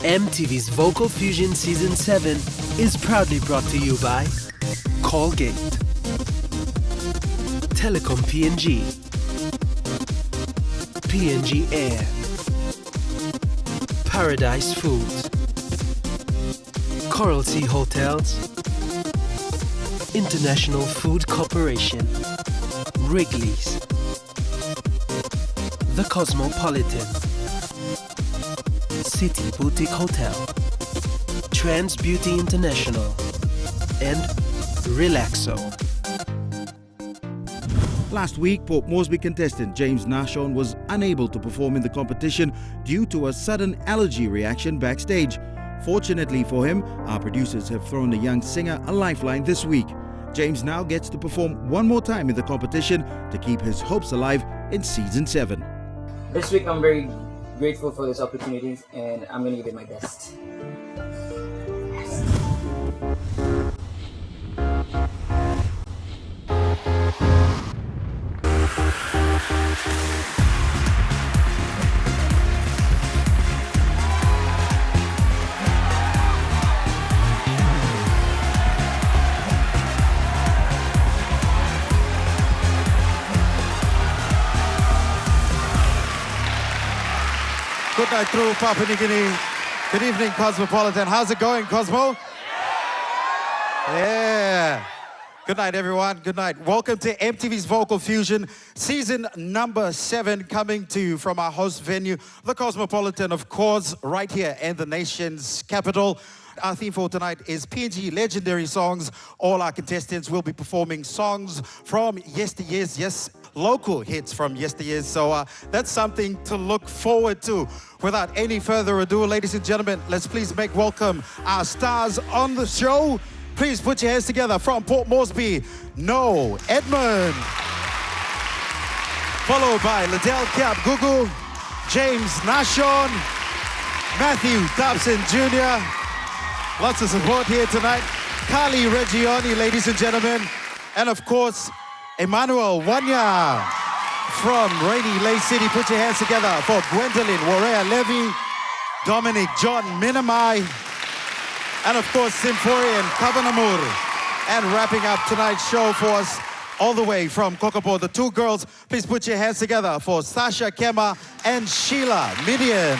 MTV's Vocal Fusion Season 7 is proudly brought to you by Colgate, Telecom PNG, PNG Air, Paradise Foods, Coral Sea Hotels, International Food Corporation, Wrigley's, The Cosmopolitan, City Boutique Hotel, Trans Beauty International, and Relaxo. Last week, Port Moresby contestant James Nashon was unable to perform in the competition due to a sudden allergy reaction backstage. Fortunately for him, our producers have thrown the young singer a lifeline this week. James now gets to perform one more time in the competition to keep his hopes alive in Season 7. This week I'm very grateful for this opportunity and I'm going to give it my best. Good night through Papua New Guinea. Good evening, Cosmopolitan. How's it going, Cosmo? Yeah. Good night, everyone. Good night. Welcome to MTV's Vocal Fusion, season number 7, coming to you from our host venue, the Cosmopolitan, of course, right here in the nation's capital. Our theme for tonight is PNG legendary songs. All our contestants will be performing songs from yesteryears, yes, local hits from yesteryears. So that's something to look forward to. Without any further ado, ladies and gentlemen, let's please make welcome our stars on the show. Please put your hands together from Port Moresby, No Edmund. Followed by Liddell Kiap Gugu, James Nashon, Matthew Dobson Jr. Lots of support here tonight. Carly Reggioni, ladies and gentlemen. And of course, Emmanuel Wanya from Rainy Lake City. Put your hands together for Gwendolyn Warrea Levy, Dominic John Minamai, and of course, Symphorian Kavanamur. And wrapping up tonight's show for us, all the way from Kokopo, the two girls. Please put your hands together for Sasha Kema and Sheila Midian.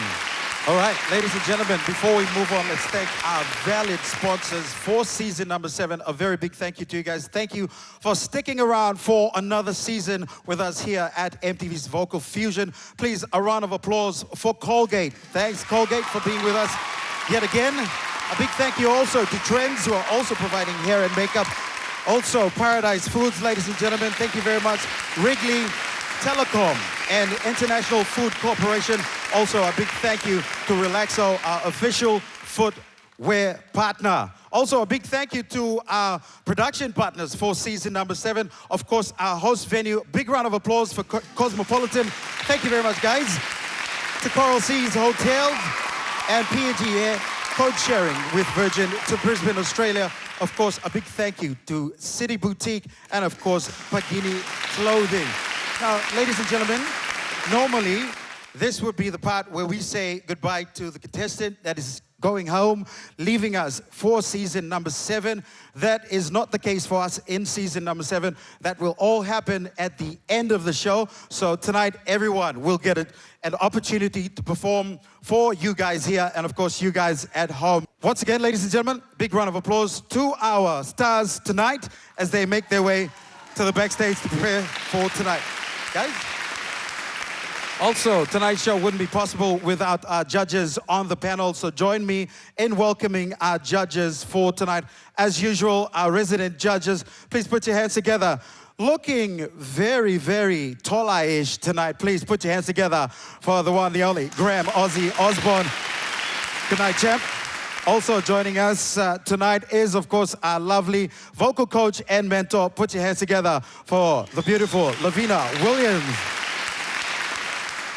All right, ladies and gentlemen, before we move on, let's thank our valid sponsors for season number 7. A very big thank you to you guys. Thank you for sticking around for another season with us here at MTV's Vocal Fusion. Please, a round of applause for Colgate. Thanks, Colgate, for being with us yet again. A big thank you also to Trends, who are also providing hair and makeup. Also, Paradise Foods, ladies and gentlemen, thank you very much. Wrigley, Telecom, and International Food Corporation. Also, a big thank you to Relaxo, our official footwear partner. Also, a big thank you to our production partners for season number 7. Of course, our host venue. Big round of applause for Cosmopolitan. Thank you very much, guys. To Coral Seas Hotel and PNG Air, code sharing with Virgin to Brisbane, Australia. Of course, a big thank you to City Boutique and, of course, Pagini Clothing. Now, ladies and gentlemen, normally this would be the part where we say goodbye to the contestant that is going home, leaving us for season number 7. That is not the case for us in season number 7. That will all happen at the end of the show. So tonight, everyone will get an opportunity to perform for you guys here and, of course, you guys at home. Once again, ladies and gentlemen, big round of applause to our stars tonight as they make their way to the backstage to prepare for tonight. Guys? Also, tonight's show wouldn't be possible without our judges on the panel, so join me in welcoming our judges for tonight. As usual, our resident judges, please put your hands together. Looking very, very tall-ish tonight. Please put your hands together for the one, the only, Graham Ozzy Osborne. Good night, champ. Also joining us tonight is, of course, our lovely vocal coach and mentor. Put your hands together for the beautiful Lavina Williams.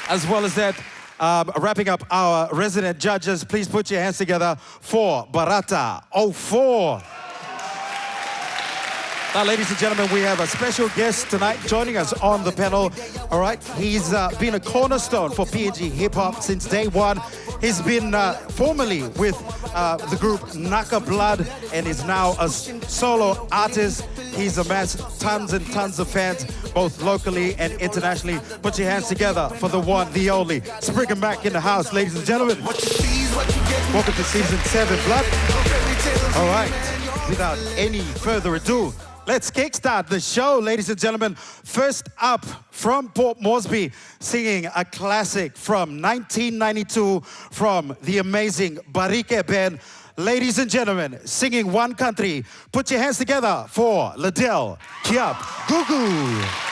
As well as that, wrapping up our resident judges, please put your hands together for Barata 04. Now, ladies and gentlemen, we have a special guest tonight joining us on the panel. All right, he's been a cornerstone for PNG Hip Hop since day one. He's been formerly with the group Naka Blood and is now a solo artist. He's amassed tons and tons of fans, both locally and internationally. Put your hands together for the one, the only. Spriggan Mac in the house, ladies and gentlemen. Welcome to season 7, Blood. All right, without any further ado, let's kickstart the show, ladies and gentlemen. First up from Port Moresby, singing a classic from 1992 from the amazing Barike Band. Ladies and gentlemen, singing One Country. Put your hands together for Liddell Kiap Gugu.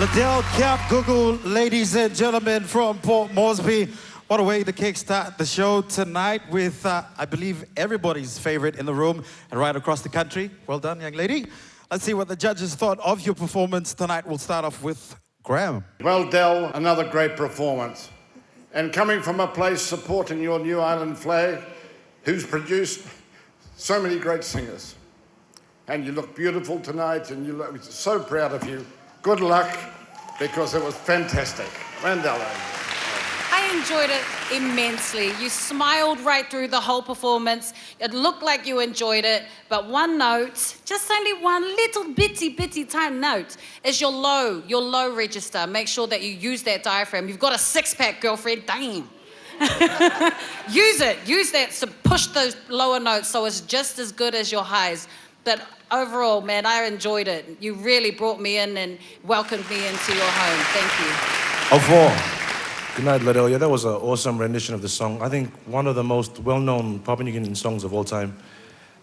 Liddell Kiap Gugu, ladies and gentlemen, from Port Moresby. What a way to kickstart the show tonight with, I believe, everybody's favorite in the room and right across the country. Well done, young lady. Let's see what the judges thought of your performance tonight. We'll start off with Graham. Well, Del, another great performance. And coming from a place supporting your New Ireland flag, who's produced so many great singers. And you look beautiful tonight, and you look so proud of you. Good luck, because it was fantastic. Mandela. I enjoyed it immensely. You smiled right through the whole performance. It looked like you enjoyed it, but one note, just only one little bitty tiny note, is your low register. Make sure that you use that diaphragm. You've got a six-pack, girlfriend, damn. Use that to push those lower notes so it's just as good as your highs. But overall, man, I enjoyed it. You really brought me in and welcomed me into your home. Thank you. Au revoir. Good night, Liddell. Yeah, that was an awesome rendition of the song. I think one of the most well-known Papua New Guinean songs of all time.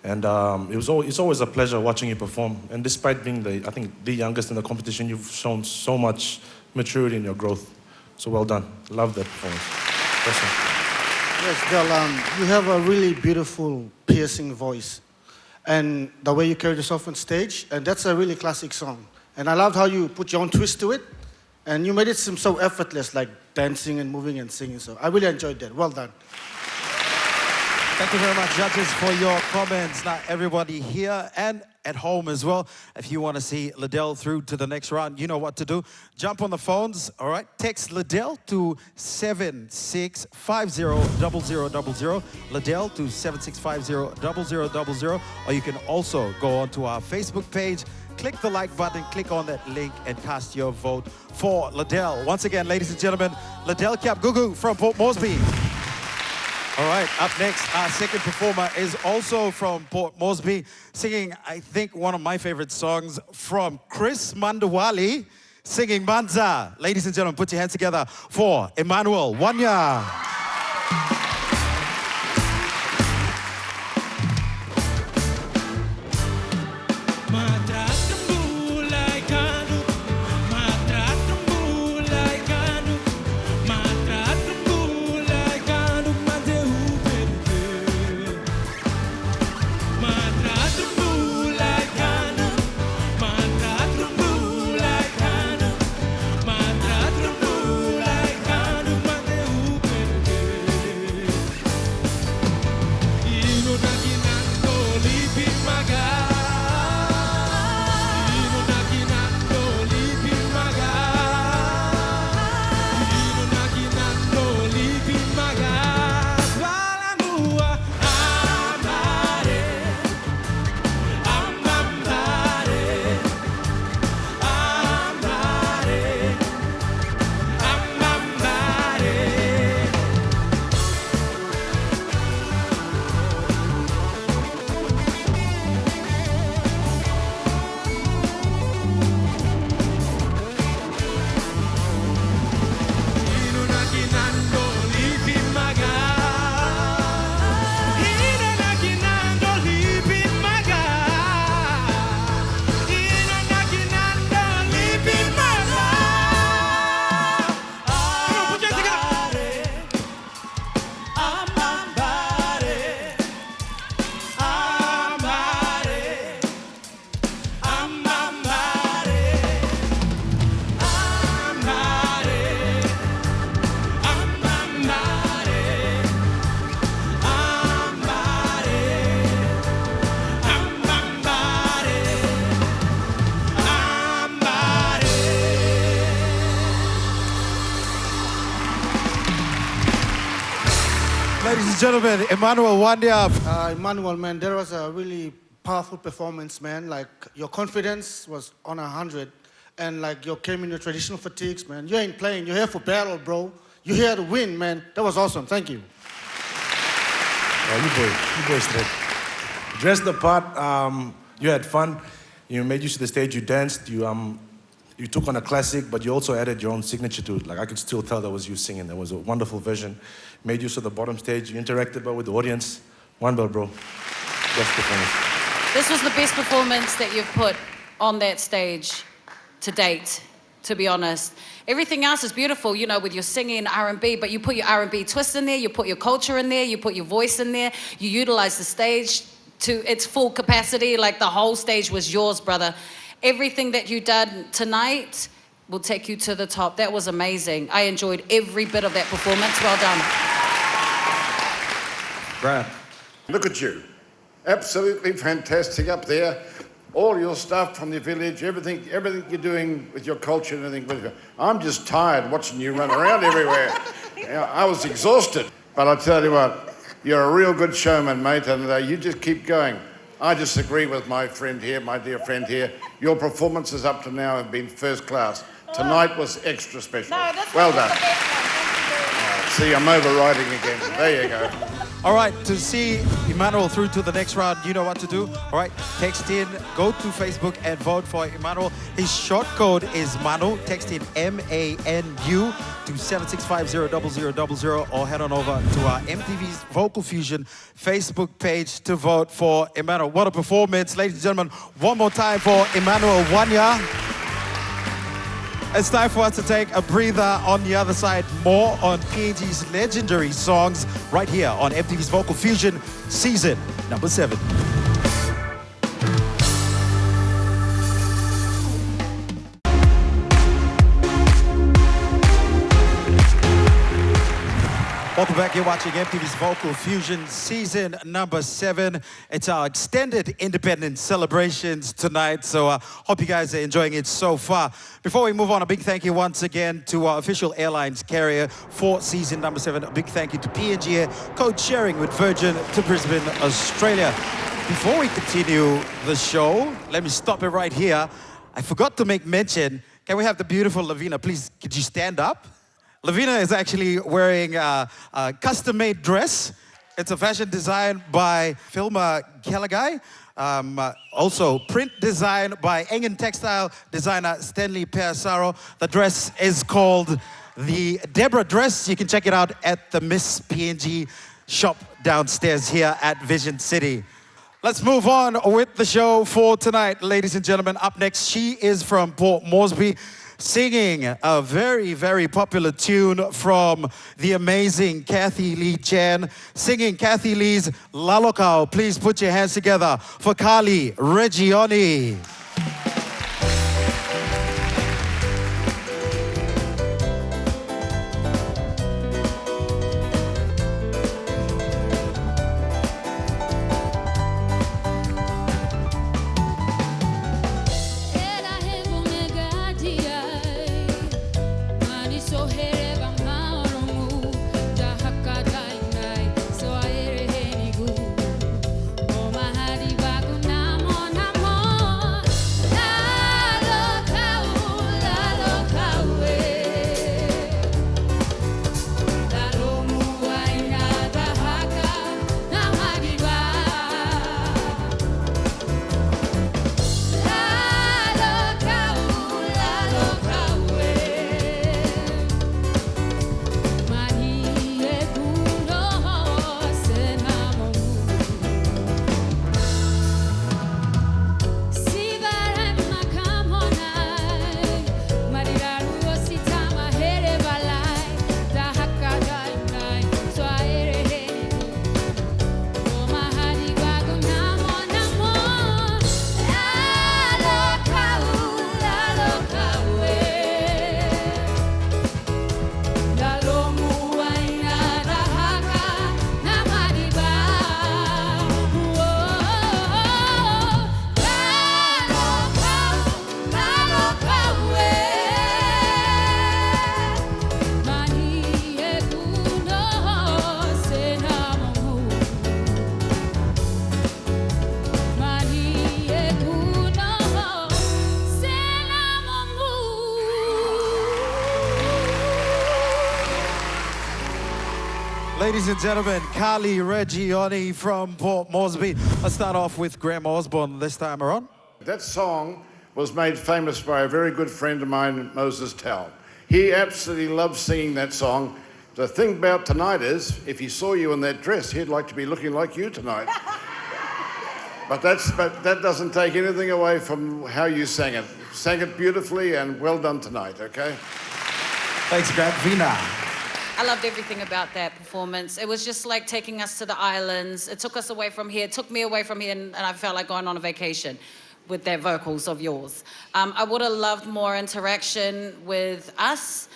And it's always a pleasure watching you perform. And despite being the youngest in the competition, you've shown so much maturity in your growth. So well done. Love that performance. Awesome. Yes, Del, you have a really beautiful, piercing voice. And the way you carried yourself on stage, and that's a really classic song. And I loved how you put your own twist to it, and you made it seem so effortless, like dancing and moving and singing. So I really enjoyed that. Well done. Thank you very much, judges, for your comments. Now, everybody here and at home as well, if you want to see Liddell through to the next round, you know what to do. Jump on the phones, all right? Text Liddell to 76500000, Liddell to 76500000, or you can also go onto our Facebook page, click the like button, click on that link, and cast your vote for Liddell. Once again, ladies and gentlemen, Liddell Kiap-Gugu from Port Moresby. All right, up next, our second performer is also from Port Moresby, singing, I think, one of my favorite songs from Chris Mandawali, singing Manza. Ladies and gentlemen, put your hands together for Emmanuel Wanya. Ladies and gentlemen, Emmanuel Wanya. Emmanuel, man, there was a really powerful performance, man. Like, your confidence was on 100, and like, you came in your traditional fatigues, man. You ain't playing, you're here for battle, bro. You're here to win, man. That was awesome, thank you. Oh, you boys straight. Dressed the part, you had fun, you made use of the stage, you danced, you took on a classic, but you also added your own signature to it. Like, I could still tell that was you singing. That was a wonderful version. Made use of the bottom stage. You interacted well with the audience. One bell, bro. Best performance. This was the best performance that you've put on that stage to date, to be honest. Everything else is beautiful, you know, with your singing R&B, but you put your R&B twist in there, you put your culture in there, you put your voice in there, you utilize the stage to its full capacity, like the whole stage was yours, brother. Everything that you did tonight will take you to the top. That was amazing. I enjoyed every bit of that performance. Well done. Brad. Look at you. Absolutely fantastic up there. All your stuff from the village, everything you're doing with your culture and everything. I'm just tired watching you run around everywhere. You know, I was exhausted. But I tell you what, you're a real good showman, mate, and you just keep going. I just agree with my friend here, my dear friend here. Your performances up to now have been first class. Tonight was extra special. No, that's well not done. the best one. See, I'm overriding again. There you go. All right, to see Emmanuel through to the next round, you know what to do. All right, text in, go to Facebook and vote for Emmanuel. His short code is Manu. Text in MANU to 76500000 or head on over to our MTV's Vocal Fusion Facebook page to vote for Emmanuel. What a performance, ladies and gentlemen. One more time for Emmanuel Wanya. It's time for us to take a breather. On the other side, more on PNG's legendary songs right here on MTV's Vocal Fusion, season number 7. Welcome back. You're watching MTV's Vocal Fusion season number 7. It's our extended independence celebrations tonight, so hope you guys are enjoying it so far. Before we move on, a big thank you once again to our official airlines carrier for season number 7. A big thank you to PNG Air, code sharing with Virgin to Brisbane, Australia. Before we continue the show, let me stop it right here. I forgot to make mention. Can we have the beautiful Lavina, please? Could you stand up? Lavina is actually wearing a custom-made dress. It's a fashion design by Filma Gallagher. Also, print design by Engen textile designer Stanley Persaro. The dress is called the Deborah dress. You can check it out at the Miss PNG shop downstairs here at Vision City. Let's move on with the show for tonight, ladies and gentlemen. Up next, she is from Port Moresby, singing a very, very popular tune from the amazing Kathy Lee Chan, singing Kathy Lee's Lalokau. Please put your hands together for Carly Reggioni. Ladies and gentlemen, Carly Reggioni from Port Moresby. Let's start off with Graham Osborne this time around. That song was made famous by a very good friend of mine, Moses Towell. He absolutely loves singing that song. The thing about tonight is, if he saw you in that dress, he'd like to be looking like you tonight. But that doesn't take anything away from how you sang it. Sang it beautifully and well done tonight, okay? Thanks, Grant. Vina. I loved everything about that performance. It was just like taking us to the islands. It took us away from here. It took me away from here, and I felt like going on a vacation with their vocals of yours. I would have loved more interaction with us,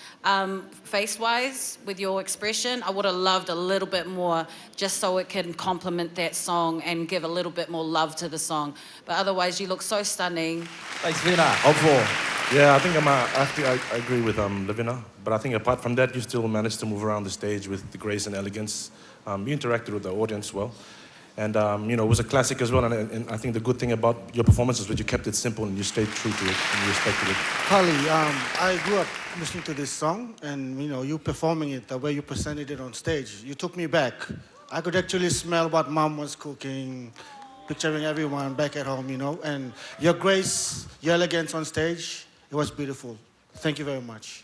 face-wise, with your expression. I would have loved a little bit more just so it can complement that song and give a little bit more love to the song. But otherwise, you look so stunning. Thanks, Vina. Over. Yeah, I think I agree with Lavina, but I think apart from that, you still managed to move around the stage with the grace and elegance. You interacted with the audience well, and you know, it was a classic as well. And I think the good thing about your performance is that you kept it simple and you stayed true to it and you respected it. Carly, I grew up listening to this song, and you know, you performing it, the way you presented it on stage, you took me back. I could actually smell what Mom was cooking, picturing everyone back at home, you know, and your grace, your elegance on stage. It was beautiful. Thank you very much.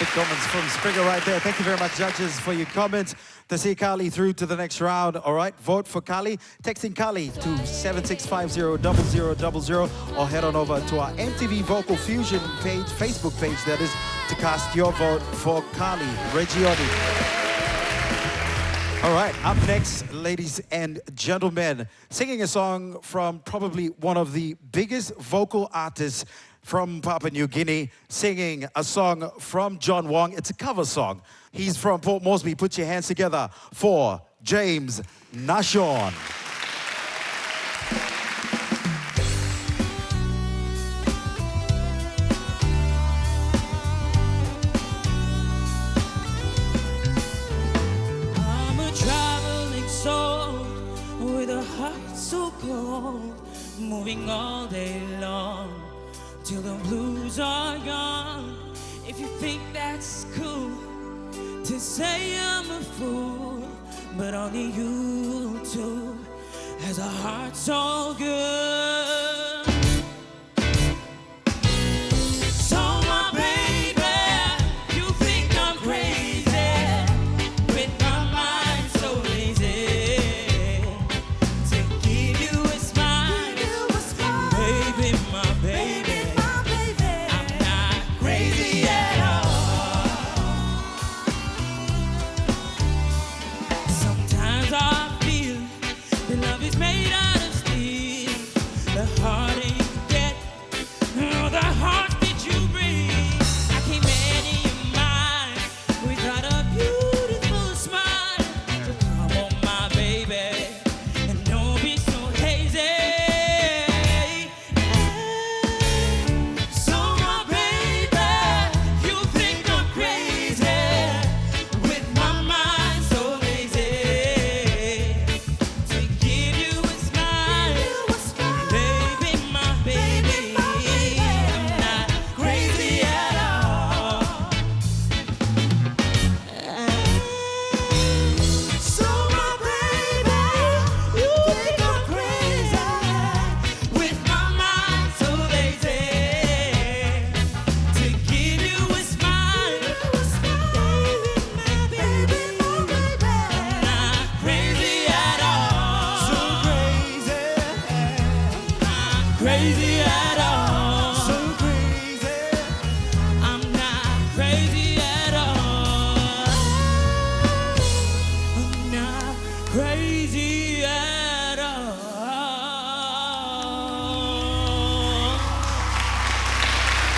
Big comments from Springer right there. Thank you very much, judges, for your comments. To see Carly through to the next round, all right? Vote for Carly. Texting Carly to 76500000 or head on over to our MTV Vocal Fusion page, Facebook page, that is, to cast your vote for Carly Reggioni. All right, up next, ladies and gentlemen, singing a song from probably one of the biggest vocal artists from Papua New Guinea, singing a song from John Wong. It's a cover song. He's from Port Moresby. Put your hands together for James Nashon. I'm a traveling soul with a heart so cold, moving all day long till the blues are gone. If you think that's cool to say I'm a fool, but only you two has a heart so good. So my baby, you think I'm crazy, with my mind so lazy, to give you a smile, baby, my baby, I'm not crazy at all. Sometimes I feel that love is made out of steel. The harder you get, the heart that you bring. I came into your mind without a beautiful smile. So come on, my baby, and don't be so lazy. So my baby, you think I'm crazy, with my mind so lazy, to give you a smile, baby, my baby, I'm not crazy at all. So my baby, you think I'm crazy, with my mind so lazy, to give you a smile, baby, my baby, I'm not crazy at all. So crazy at all. So crazy. I'm not crazy at all. I'm not crazy at all.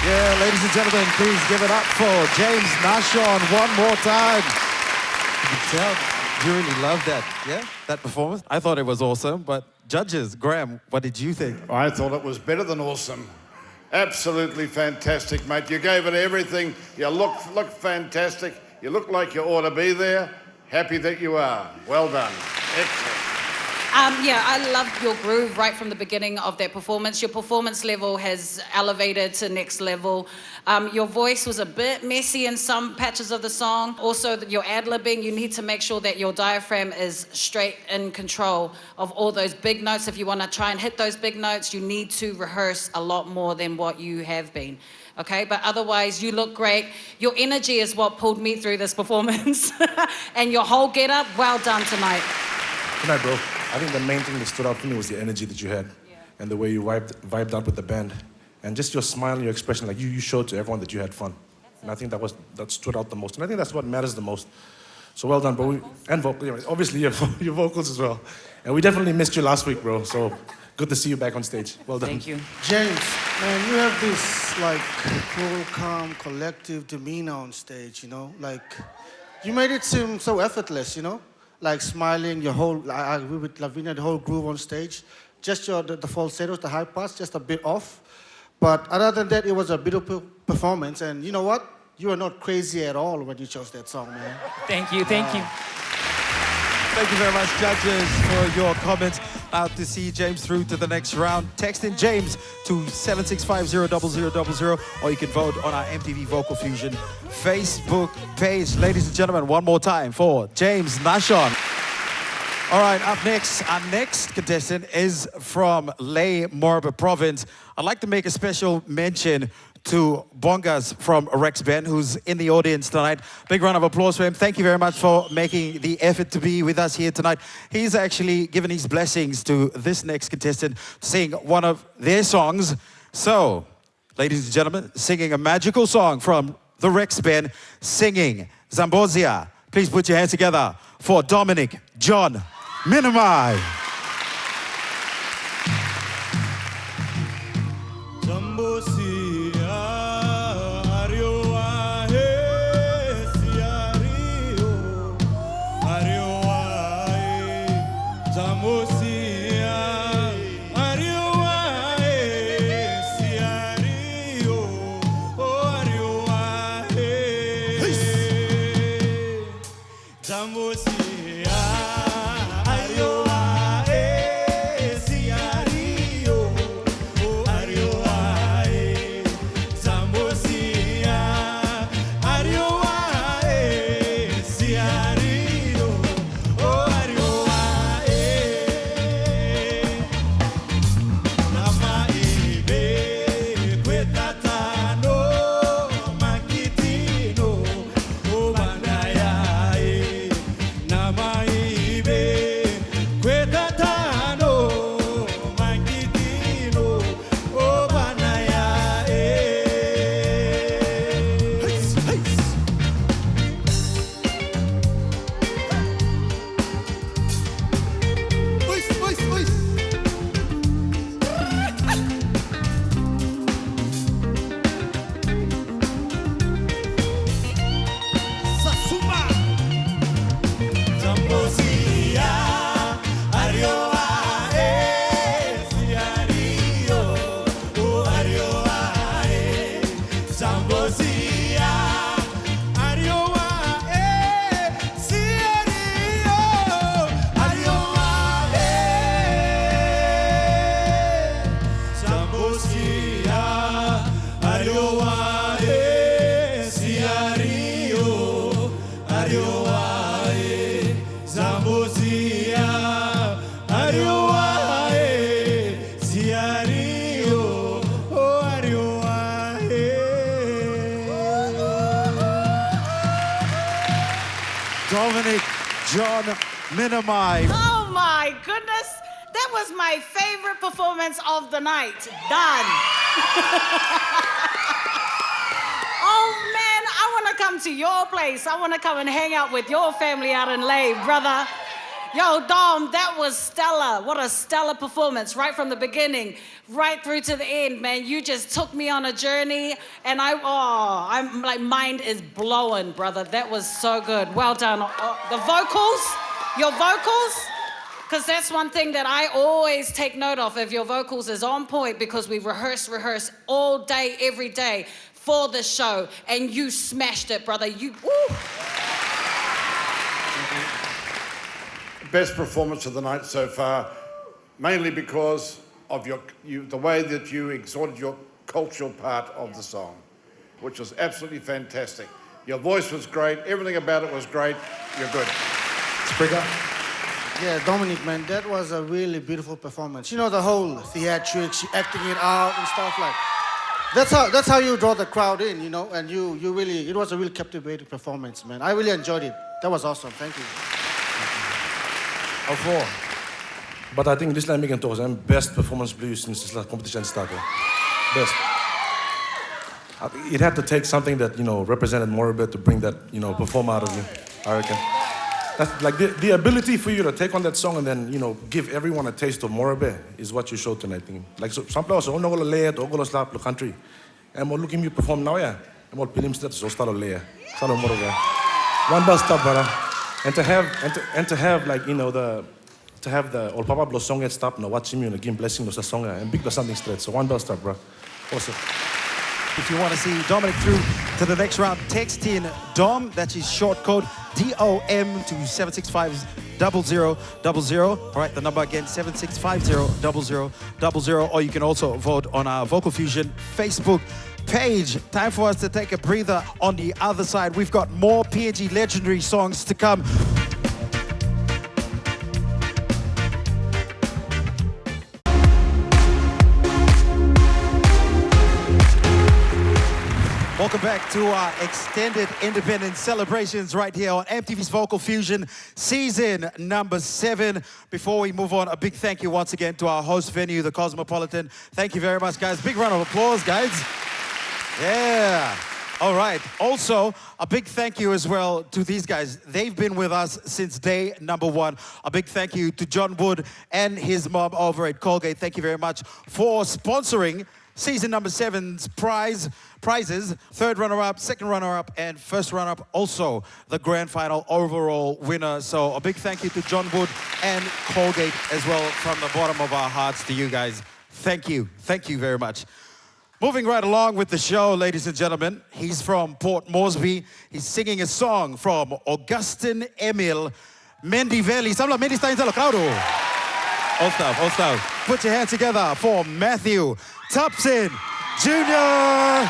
Yeah, ladies and gentlemen, please give it up for James Nashon one more time. You can tell you really loved that, yeah? That performance? I thought it was awesome, but judges, Graham, what did you think? I thought it was better than awesome. Absolutely fantastic, mate. You gave it everything. You look fantastic. You look like you ought to be there. Happy that you are. Well done. Excellent. Yeah, I loved your groove right from the beginning of that performance. Your performance level has elevated to next level. Your voice was a bit messy in some patches of the song. Also, your ad-libbing, you need to make sure that your diaphragm is straight in control of all those big notes. If you want to try and hit those big notes, you need to rehearse a lot more than what you have been. Okay, but otherwise, you look great. Your energy is what pulled me through this performance. And your whole get-up, well done tonight. Good night, bro. I think the main thing that stood out for me was the energy that you had, and the way you vibed out with the band, and just your smile and your expression. Like you showed to everyone that you had fun, and I think that stood out the most. And I think that's what matters the most. So well done, bro. And obviously your vocals as well. And we definitely missed you last week, bro. So good to see you back on stage. Well done. Thank you. James, man, you have this like cool, calm, collective demeanor on stage, you know? Like, you made it seem so effortless, you know? Like smiling, your whole, I agree with Lavinia, the whole groove on stage. Just the falsettos, the high parts, just a bit off. But other than that, it was a beautiful performance. And you know what? You are not crazy at all when you chose that song, man. Thank you, thank you. Thank you very much, judges, for your comments. Out to see James through to the next round. Text in James to 765-00000, or you can vote on our MTV Vocal Fusion Facebook page. Ladies and gentlemen, one more time for James Nashon. All right, up next, our next contestant is from Ley Morba Province. I'd like to make a special mention to Bongas from Rex Ben, who's in the audience tonight. Big round of applause for him. Thank you very much for making the effort to be with us here tonight. He's actually given his blessings to this next contestant to sing one of their songs. So, ladies and gentlemen, singing a magical song from the Rex Ben, singing Zambozia. Please put your hands together for Dominic John Minamai. Zambozia. Dominic John Minamai. Oh my goodness. That was my favorite performance of the night. Done. Oh man, I want to come to your place. I want to come and hang out with your family out in Lay, brother. Yo, Dom, that was stellar. What a stellar performance, right from the beginning, right through to the end, man. You just took me on a journey, and I'm like, mind is blowing, brother. That was so good. Well done. The vocals, your vocals, because that's one thing that I always take note of, if your vocals is on point, because we rehearse all day, every day for the show, and you smashed it, brother. You, woo. Best performance of the night so far, mainly because of the way that you exhorted your cultural part of the song, which was absolutely fantastic. Your voice was great, everything about it was great. You're good. Springer? Yeah, Dominic, man, that was a really beautiful performance. You know, the whole theatrics, you acting it out and stuff like. That's how you draw the crowd in, you know, and you really, it was a really captivating performance, man. I really enjoyed it. That was awesome. Thank you. Four. But I think this line can talk is best performance blues since this competition started. Best. It had to take something that, you know, represented Moribet to bring that, you know, perform out of you, I reckon. That's like the ability for you to take on that song and then, you know, give everyone a taste of Moribet is what you showed tonight. Like so, some players, oh no, go lay it, oh go slap the country. And we're looking you perform now, yeah. And we're film steps, so start a layer. Start a Moribet. One bell stop, brother. And to have like, you know, to have the Old Papa Blow song get stopped, no watch him, you know, give him blessing no song and big something straight. So one bell stop, bro. Awesome. If you want to see Dominic through to the next round, text in DOM, that's his short code, DOM to 765-0000. All right, the number again, 765-0000. Or you can also vote on our Vocal Fusion Facebook page. Time for us to take a breather on the other side. We've got more PNG legendary songs to come. Welcome back to our extended independence celebrations right here on MTV's Vocal Fusion season number 7. Before we move on, a big thank you once again to our host venue, the Cosmopolitan. Thank you very much, guys. Big round of applause, guys. Yeah. All right. Also, a big thank you as well to these guys. They've been with us since day number 1. A big thank you to John Wood and his mom over at Colgate. Thank you very much for sponsoring season number 7's prizes, 3rd runner-up, 2nd runner-up, and 1st runner-up, also the grand final overall winner. So a big thank you to John Wood and Colgate as well from the bottom of our hearts to you guys. Thank you. Thank you very much. Moving right along with the show, ladies and gentlemen, he's from Port Moresby. He's singing a song from Augustine Emil Mendy Valley. Samla Mendy está in crowd. Old stuff, old stuff. Put your hands together for Matthew Thompson Jr.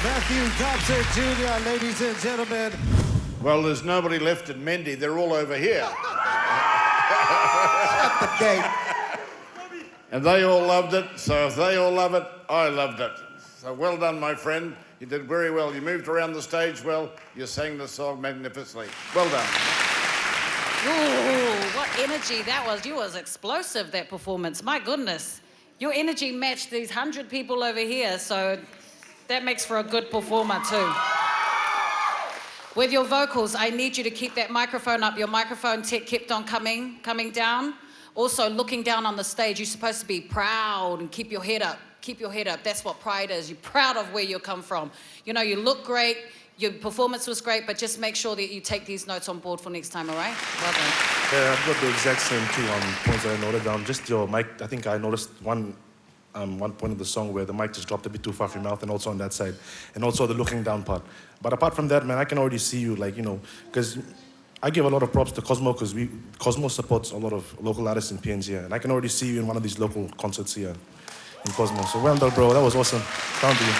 Matthew Thompson Jr., ladies and gentlemen. Well, there's nobody left in Mendy. They're all over here. Shut the gate. And they all loved it, so if they all love it, I loved it. So well done, my friend. You did very well. You moved around the stage well. You sang the song magnificently. Well done. Ooh, what energy that was. You was explosive, that performance. My goodness. Your energy matched these 100 people over here, so that makes for a good performer too. With your vocals, I need you to keep that microphone up. Your microphone tech kept on coming down. Also, looking down on the stage, you're supposed to be proud and keep your head up. Keep your head up. That's what pride is. You're proud of where you come from. You know, you look great. Your performance was great, but just make sure that you take these notes on board for next time, all right? Well done. Yeah, I've got the exact same two points that I noted down. Just your mic, I think I noticed one point of the song where the mic just dropped a bit too far from your mouth, and also on that side, and also the looking down part. But apart from that, man, I can already see you, like, you know, because I give a lot of props to Cosmo, because Cosmo supports a lot of local artists in PNG, and I can already see you in one of these local concerts here in Cosmo. So well done, bro. That was awesome. Down to you.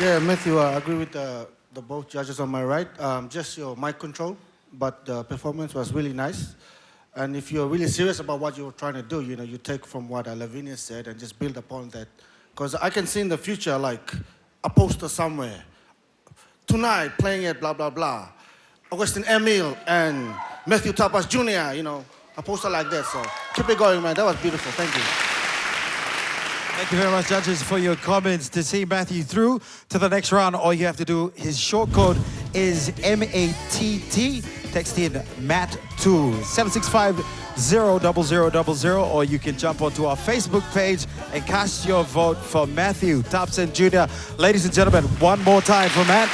Yeah, Matthew, I agree with the both judges on my right. Just your mic control, but the performance was really nice. And if you're really serious about what you're trying to do, you know, you take from what Lavinia said and just build upon that. Because I can see in the future, like, a poster somewhere. Tonight, playing at blah, blah, blah. Augustin Emil and Matthew Tapas Jr., you know, a poster like that. So keep it going, man. That was beautiful. Thank you. Thank you very much, judges, for your comments. To see Matthew through to the next round, all you have to do, his short code is MATT. Text in MAT to 765-00000, or you can jump onto our Facebook page and cast your vote for Matthew Thompson Jr. Ladies and gentlemen, one more time for Matt.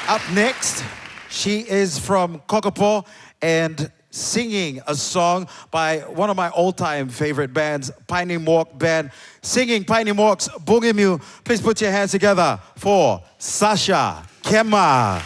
Up next, she is from Kokopo and singing a song by one of my all-time favorite bands, Piney Mork Band. Singing Piney Mork's Bungimu. Please put your hands together for Sasha Kema.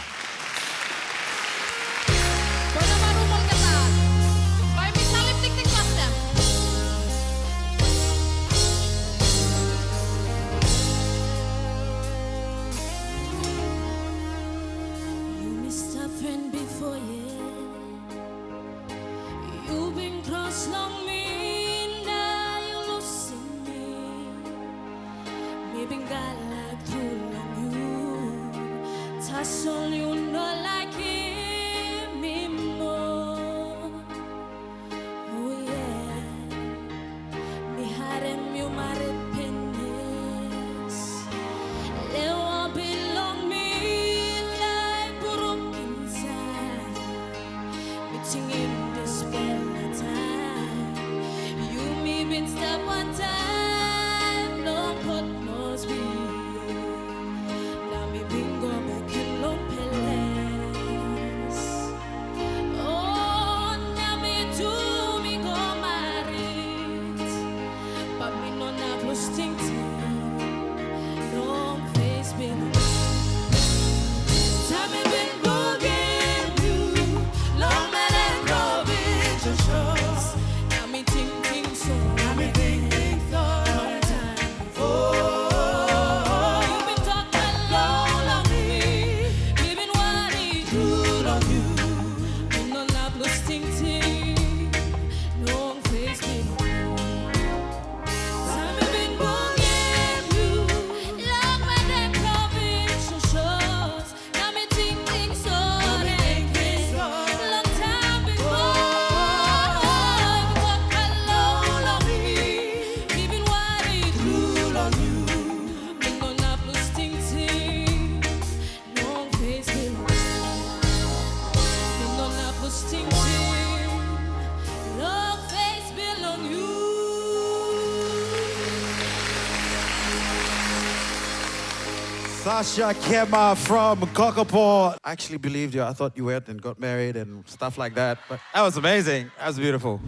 Sasha Kema from Kokopo. I actually believed you. I thought you went and got married and stuff like that. But that was amazing. That was beautiful.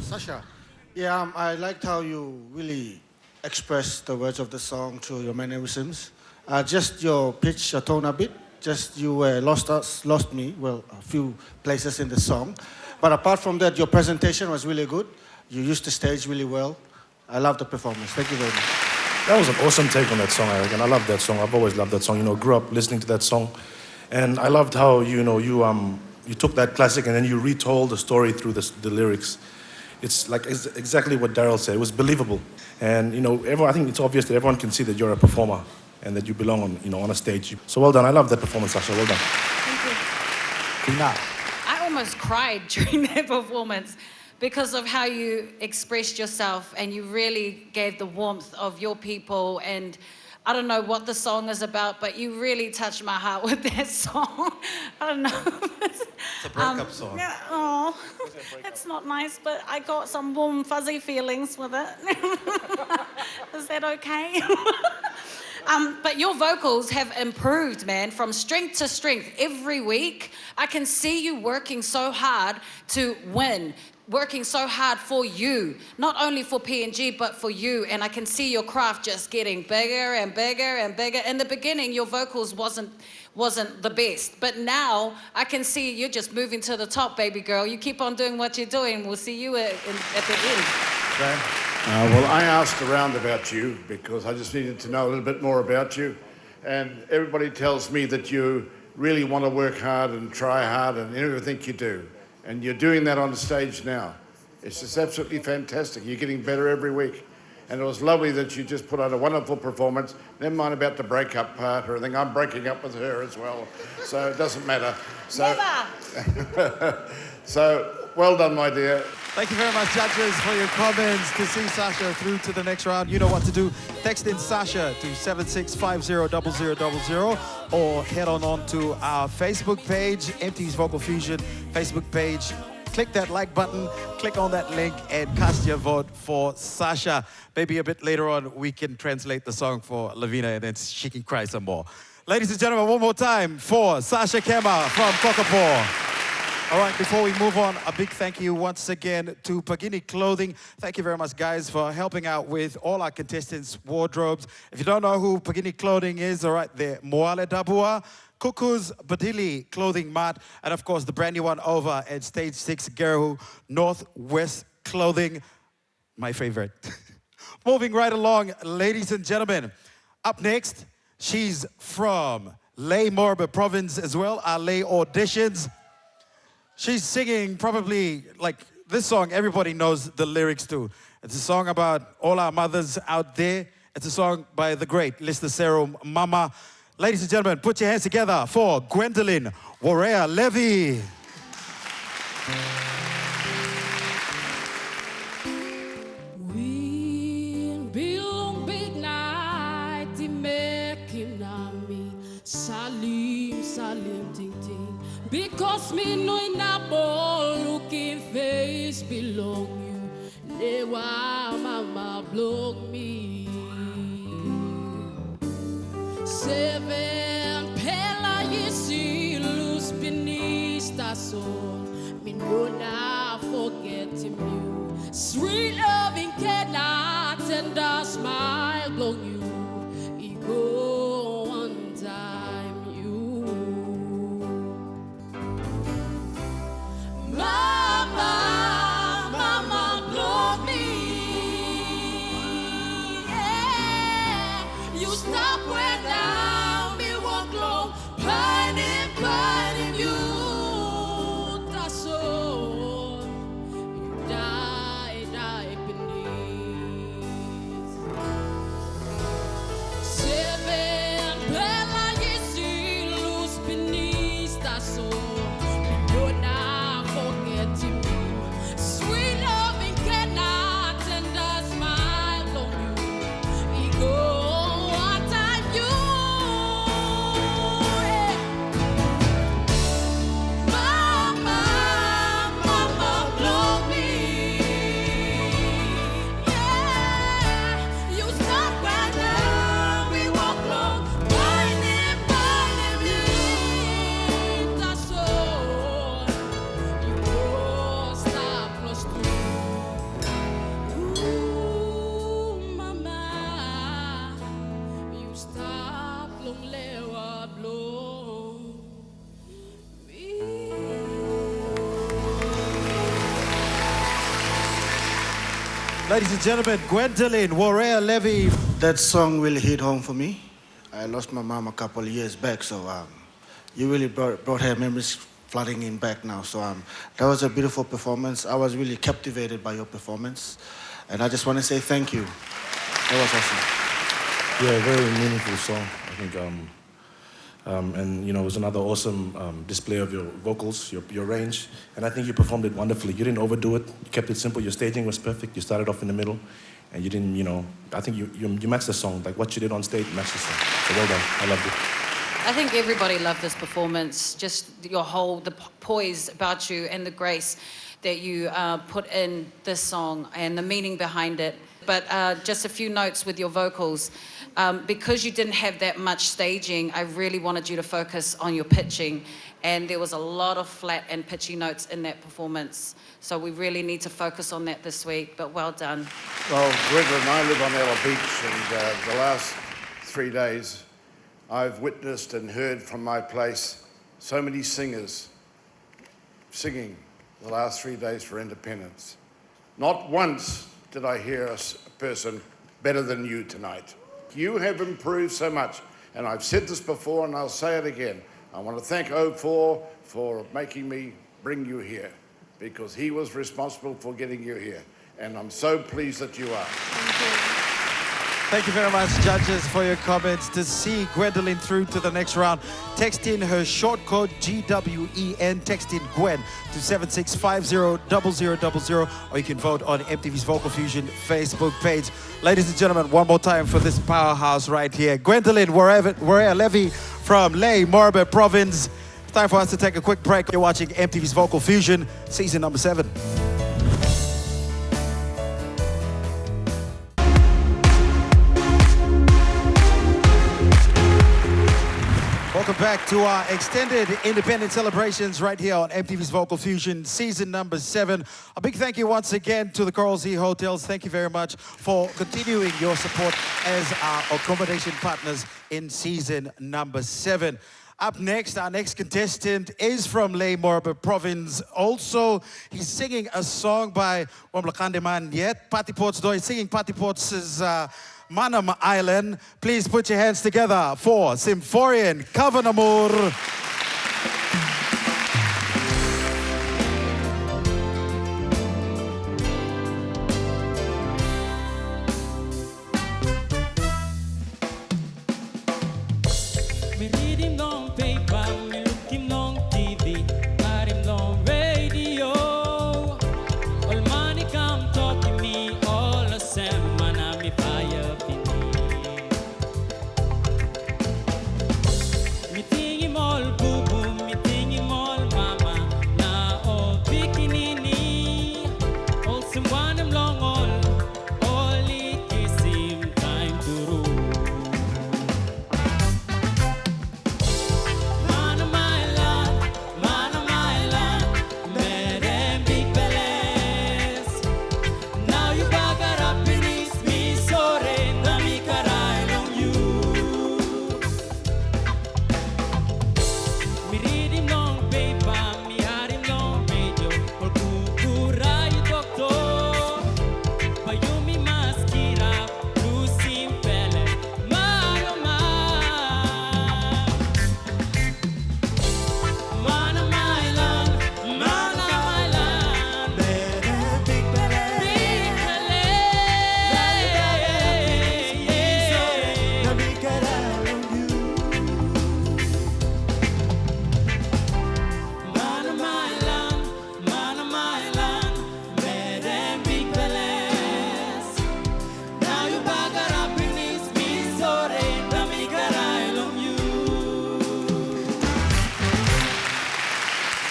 Sasha, yeah, I liked how you really expressed the words of the song through your mannerisms. Just your pitch, your tone a bit. Just you lost me, well, a few places in the song. But apart from that, your presentation was really good. You used the stage really well. I love the performance. Thank you very much. That was an awesome take on that song, Eric, and I love that song. I've always loved that song. You know, grew up listening to that song, and I loved how you took that classic and then you retold the story through the lyrics. It's exactly what Daryl said. It was believable, and I think it's obvious that everyone can see that you're a performer and that you belong on a stage. So well done. I love that performance, Sasha. Well done. Thank you. I almost cried during that performance because of how you expressed yourself and you really gave the warmth of your people. And I don't know what the song is about, but you really touched my heart with that song. I don't know. It's a breakup song. Yeah, oh, it's not nice, but I got some warm, fuzzy feelings with it. Is that okay? But your vocals have improved, man, from strength to strength. Every week, I can see you working so hard to win, working so hard for you, not only for P&G, but for you. And I can see your craft just getting bigger and bigger and bigger. In the beginning, your vocals wasn't the best. But now, I can see you're just moving to the top, baby girl. You keep on doing what you're doing. We'll see you at the end. Okay. Well, I asked around about you because I just needed to know a little bit more about you. And everybody tells me that you really want to work hard and try hard in everything you do. And you're doing that on the stage now. It's just absolutely fantastic. You're getting better every week. And it was lovely that you just put on a wonderful performance. Never mind about the breakup part or anything. I'm breaking up with her as well. So it doesn't matter. So, never! So, well done, my dear. Thank you very much, judges, for your comments. To see Sasha through to the next round, you know what to do. Text in Sasha to 76500000 or head on to our Facebook page, MTV's Vocal Fusion Facebook page. Click that like button, click on that link, and cast your vote for Sasha. Maybe a bit later on, we can translate the song for Lavina, and then she can cry some more. Ladies and gentlemen, one more time for Sasha Kema from Kokopo. All right, before we move on, a big thank you once again to Pagini Clothing. Thank you very much, guys, for helping out with all our contestants' wardrobes. If you don't know who Pagini Clothing is, all right, they're Moale Dabua, Kuku's Badili Clothing Mart, and of course, the brand new one over at Stage 6, Geru Northwest Clothing, my favorite. Moving right along, ladies and gentlemen. Up next, she's from Ley Morbe province as well, our Ley auditions. She's singing probably like this song everybody knows the lyrics to. It's a song about all our mothers out there. It's a song by the great Lister Serum Mama. Ladies and gentlemen, put your hands together for Gwendolyn Warrea Levy. Wind belong big night, the making me Salim, Salim, ting ting. Because me know in a ball looking face belong you. Newa mama block me. 7 pela yisi luz beneath the soul. Me know not forgetting you. Sweet loving cannot tender smile block you. Ego one time you. Mama, mama, blow me. Yeah. You stop when now me walk low, pining, pining you. That's all. You die beneath. kung lewa blow. Ladies and gentlemen, Gwendolyn Warrea Levy. That song really hit home for me. I lost my mom a couple of years back, so you really brought her memories flooding in back now. So that was a beautiful performance. I was really captivated by your performance, and I just want to say thank you. That was awesome. Yeah, very meaningful song. I think, and you know, it was another awesome display of your vocals, your range, and I think you performed it wonderfully. You didn't overdo it. You kept it simple. Your staging was perfect. You started off in the middle, and you didn't, you know, I think you matched the song. Like what you did on stage matched the song. So well done. I loved it. I think everybody loved this performance. Just the poise about you and the grace that you put in this song and the meaning behind it. But just a few notes with your vocals. Because you didn't have that much staging, I really wanted you to focus on your pitching. And there was a lot of flat and pitchy notes in that performance. So we really need to focus on that this week, but well done. Well, Gwendolyn, I live on Ella Beach, and the last 3 days, I've witnessed and heard from my place so many singers singing the last 3 days for independence. Not once did I hear a person better than you tonight. You have improved so much, and I've said this before and I'll say it again. I want to thank O4 for making me bring you here, because he was responsible for getting you here, and I'm so pleased that you are. Thank you. Thank you very much, judges, for your comments. To see Gwendolyn through to the next round, text in her short code GWEN, text in Gwen to 76500000, or you can vote on MTV's Vocal Fusion Facebook page. Ladies and gentlemen, one more time for this powerhouse right here. Gwendolyn Warrea Levy from Ley, Morbe Province. It's time for us to take a quick break. You're watching MTV's Vocal Fusion, season number 7. Welcome back to our extended independent celebrations right here on MTV's Vocal Fusion, season number 7. A big thank you once again to the Coral Sea Hotels. Thank you very much for continuing your support as our accommodation partners in season number 7. Up next, our next contestant is from Ley, Morbe Province. Also, he's singing a song by Wamlakandeman Yet, Patipots Doi, singing Patipots' Manam Island. Please put your hands together for Symphorian Kavanamur. Me read him on paper, me look him on TV, got him on radio. All money come talk to me, all the same man I'm me fire pini. Me think him all boo boo, me think him all mama, na all bikinini. All someone him long all he kiss him time to rule.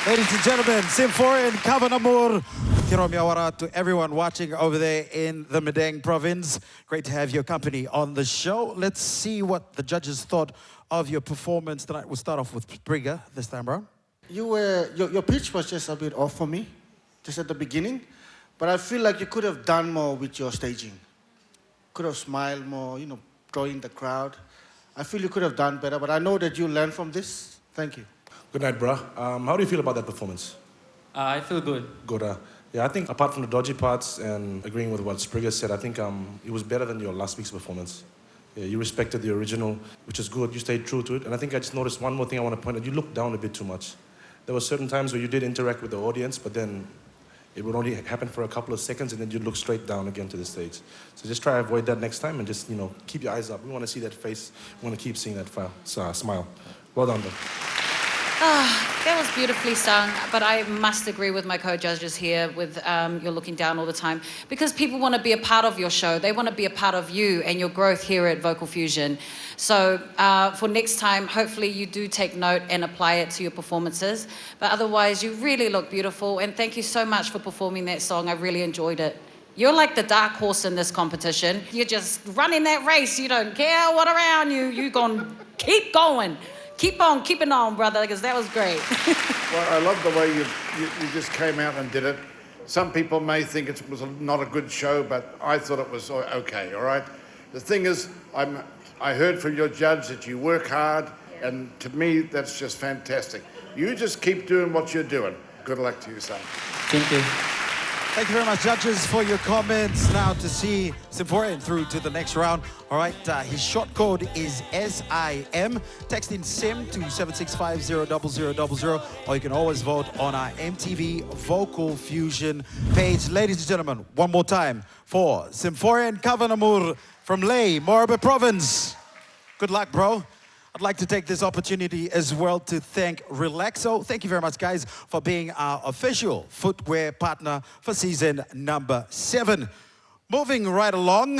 Ladies and gentlemen, Symphorian Kavanamur. Kiro miawara to everyone watching over there in the Madang province. Great to have your company on the show. Let's see what the judges thought of your performance tonight. We'll start off with Brigger this time around. Your pitch was just a bit off for me, just at the beginning. But I feel like you could have done more with your staging. Could have smiled more, drawing the crowd. I feel you could have done better, but I know that you learned from this. Thank you. Good night, bruh. How do you feel about that performance? I feel good. Good. Yeah, I think apart from the dodgy parts and agreeing with what Sprigga said, I think it was better than your last week's performance. Yeah, you respected the original, which is good. You stayed true to it. And I think I just noticed one more thing I want to point out. You looked down a bit too much. There were certain times where you did interact with the audience, but then it would only happen for a couple of seconds, and then you'd look straight down again to the stage. So just try to avoid that next time, and just, keep your eyes up. We want to see that face. We want to keep seeing that smile. Well done, though. That was beautifully sung, but I must agree with my co-judges here with you're looking down all the time, because people want to be a part of your show. They want to be a part of you and your growth here at Vocal Fusion. So for next time, hopefully you do take note and apply it to your performances. But otherwise, you really look beautiful, and thank you so much for performing that song. I really enjoyed it. You're like the dark horse in this competition. You're just running that race. You don't care what around you. You're going to keep going. Keep on keeping on, brother, because that was great. Well, I love the way you just came out and did it. Some people may think it was not a good show, but I thought it was okay, all right? The thing is, I heard from your judge that you work hard, and to me, that's just fantastic. You just keep doing what you're doing. Good luck to you, son. Thank you. Thank you very much, judges, for your comments. Now to see Symphorian through to the next round. All right, his short code is SIM. Text in SIM to 76500000, or you can always vote on our MTV Vocal Fusion page. Ladies and gentlemen, one more time for Symphorian Kavanamur from Leh, Morabit Province. Good luck, bro. I'd like to take this opportunity as well to thank Relaxo. Thank you very much, guys, for being our official footwear partner for season number 7. Moving right along,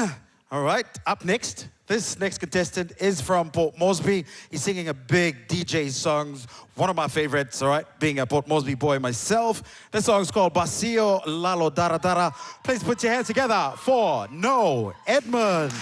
all right, up next, this next contestant is from Port Moresby. He's singing a big DJ song, one of my favorites, all right, being a Port Moresby boy myself. This song is called Basio Lalo Dara Dara. Please put your hands together for No Edmund.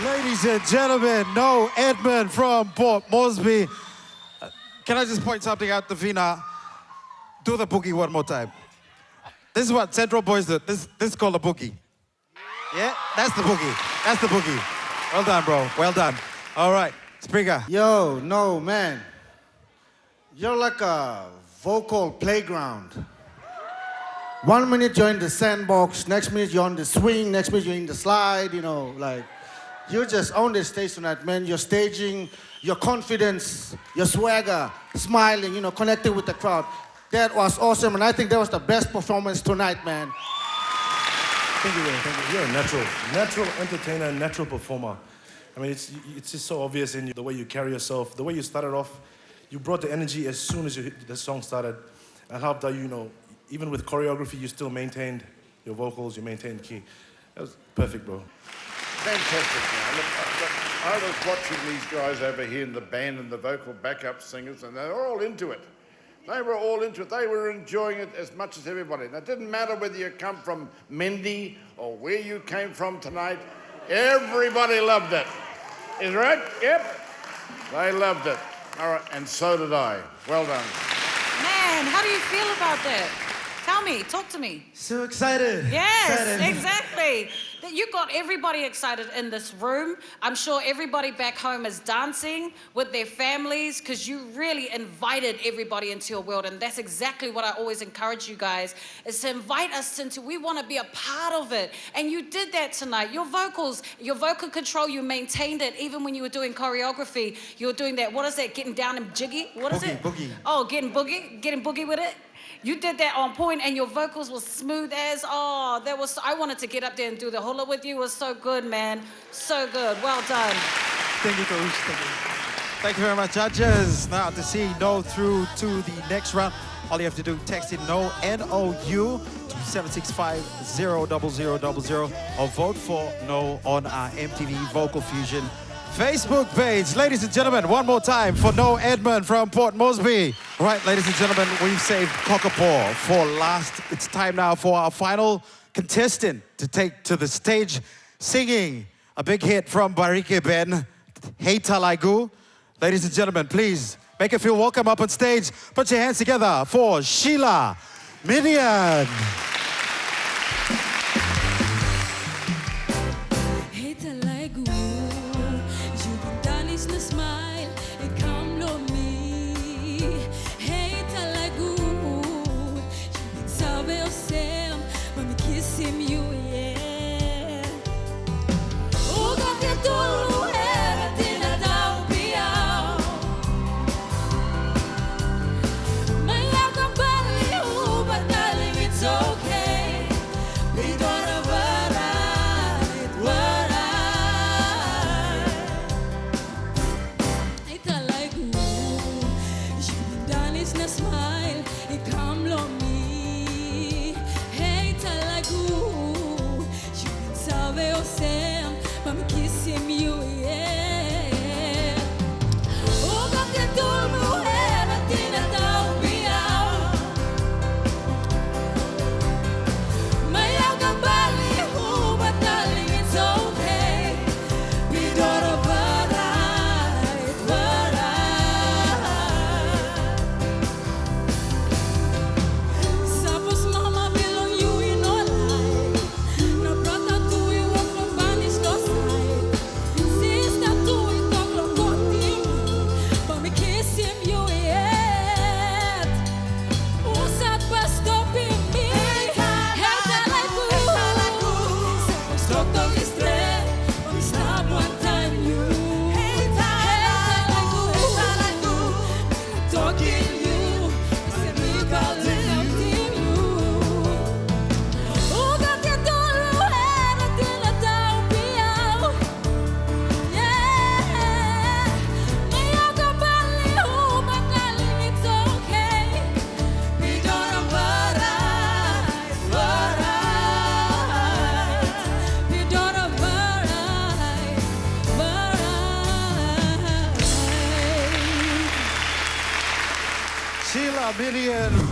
Ladies and gentlemen, No Edmund from Port Moresby. Can I just point something out, Davina? Do the boogie one more time. This is what Central Boys do. This is called a boogie. Yeah, that's the boogie. That's the boogie. Well done, bro. Well done. All right, Sprigga. Yo, no, man. You're like a vocal playground. 1 minute you're in the sandbox, next minute you're on the swing, next minute you're in the slide, like, You just own the stage tonight, man. Your staging, your confidence, your swagger, smiling, connecting with the crowd. That was awesome, and I think that was the best performance tonight, man. Thank you, Ray. Thank you. You're a natural entertainer, natural performer. I mean, it's just so obvious in you, the way you carry yourself, the way you started off. You brought the energy as soon as the song started. I love that even with choreography, you still maintained your vocals, you maintained key. That was perfect, bro. Fantastic. Now, look, I was watching these guys over here in the band and the vocal backup singers, and they were all into it. They were all into it. They were enjoying it as much as everybody. And it didn't matter whether you come from Mendy or where you came from tonight. Everybody loved it. Is that right? Yep. They loved it. All right, and so did I. Well done. Man, how do you feel about that? Tell me, talk to me. So excited. Yes, excited. Exactly. You got everybody excited in this room. I'm sure everybody back home is dancing with their families because you really invited everybody into your world. And that's exactly what I always encourage you guys, is to invite us into, we want to be a part of it. And you did that tonight. Your vocals, your vocal control, you maintained it. Even when you were doing choreography, you were doing that, what is that, getting down and jiggy? What is it? Boogie. Oh, getting boogie with it. You did that on point, and your vocals were smooth as, I wanted to get up there and do the hula with you. It was so good, man. So good. Well done. Thank you, Coach. Thank you. Thank you very much, judges. Now to see No through to the next round, all you have to do, text in No, N-O-U, to 765-00000, or vote for No on our MTV Vocal Fusion Facebook page. Ladies and gentlemen, one more time for No Edmund from Port Moresby. All right, ladies and gentlemen, we've saved Cockapoo for last. It's time now for our final contestant to take to the stage, singing a big hit from Barike Ben, Hey Talaigu. Ladies and gentlemen, please make her feel welcome up on stage. Put your hands together for Sheila Minion.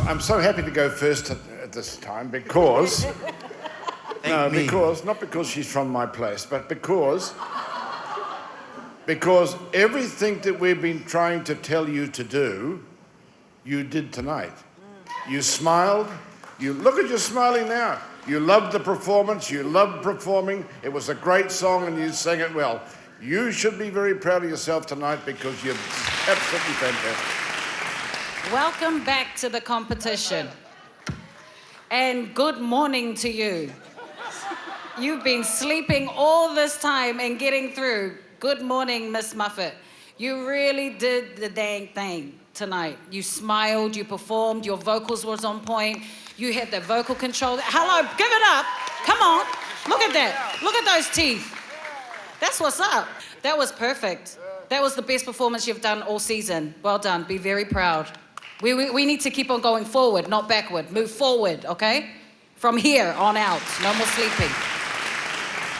I'm so happy to go first at this time because... not because she's from my place, but because everything that we've been trying to tell you to do, you did tonight. You smiled. Look at you smiling now. You loved the performance. You loved performing. It was a great song and you sang it well. You should be very proud of yourself tonight because you're absolutely fantastic. Welcome back to the competition. And good morning to you. You've been sleeping all this time and getting through. Good morning, Miss Muffet. You really did the dang thing tonight. You smiled, you performed, your vocals was on point. You had the vocal control. Hello, give it up. Come on. Look at that. Look at those teeth. That's what's up. That was perfect. That was the best performance you've done all season. Well done. Be very proud. We need to keep on going forward, not backward. Move forward, okay? From here on out. No more sleeping.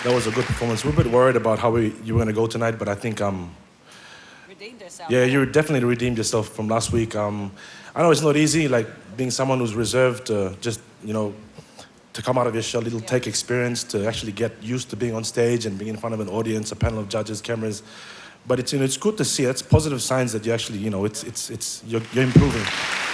That was a good performance. We're a bit worried about how you were going to go tonight, but I think Redeemed yourself. yeah, you definitely redeemed yourself from last week. I know it's not easy, like being someone who's reserved, just, you know, to come out of your shell. It'll take experience to actually get used to being on stage and being in front of an audience, a panel of judges, cameras. But it's, you know, it's good to see. It's positive signs that you actually, you know, you're improving.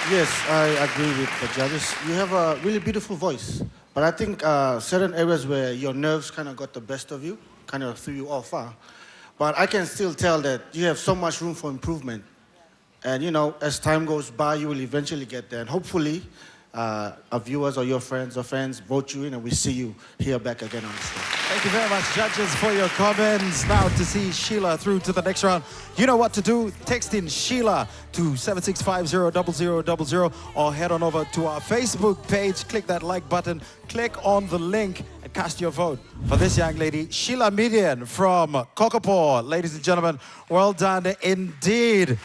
Yes, I agree with the judges. You have a really beautiful voice, but I think certain areas where your nerves kind of got the best of you, kind of threw you off. But I can still tell that you have so much room for improvement. And, you know, as time goes by, you will eventually get there. And hopefully, our viewers or your friends or fans vote you in and we see you here back again on the stage. Thank you very much, judges, for your comments. Now to see Sheila through to the next round, you know what to do. Text in Sheila to 76500000 or head on over to our Facebook page. Click that like button, click on the link and cast your vote for this young lady, Sheila Median from Kokopo. Ladies and gentlemen, well done indeed.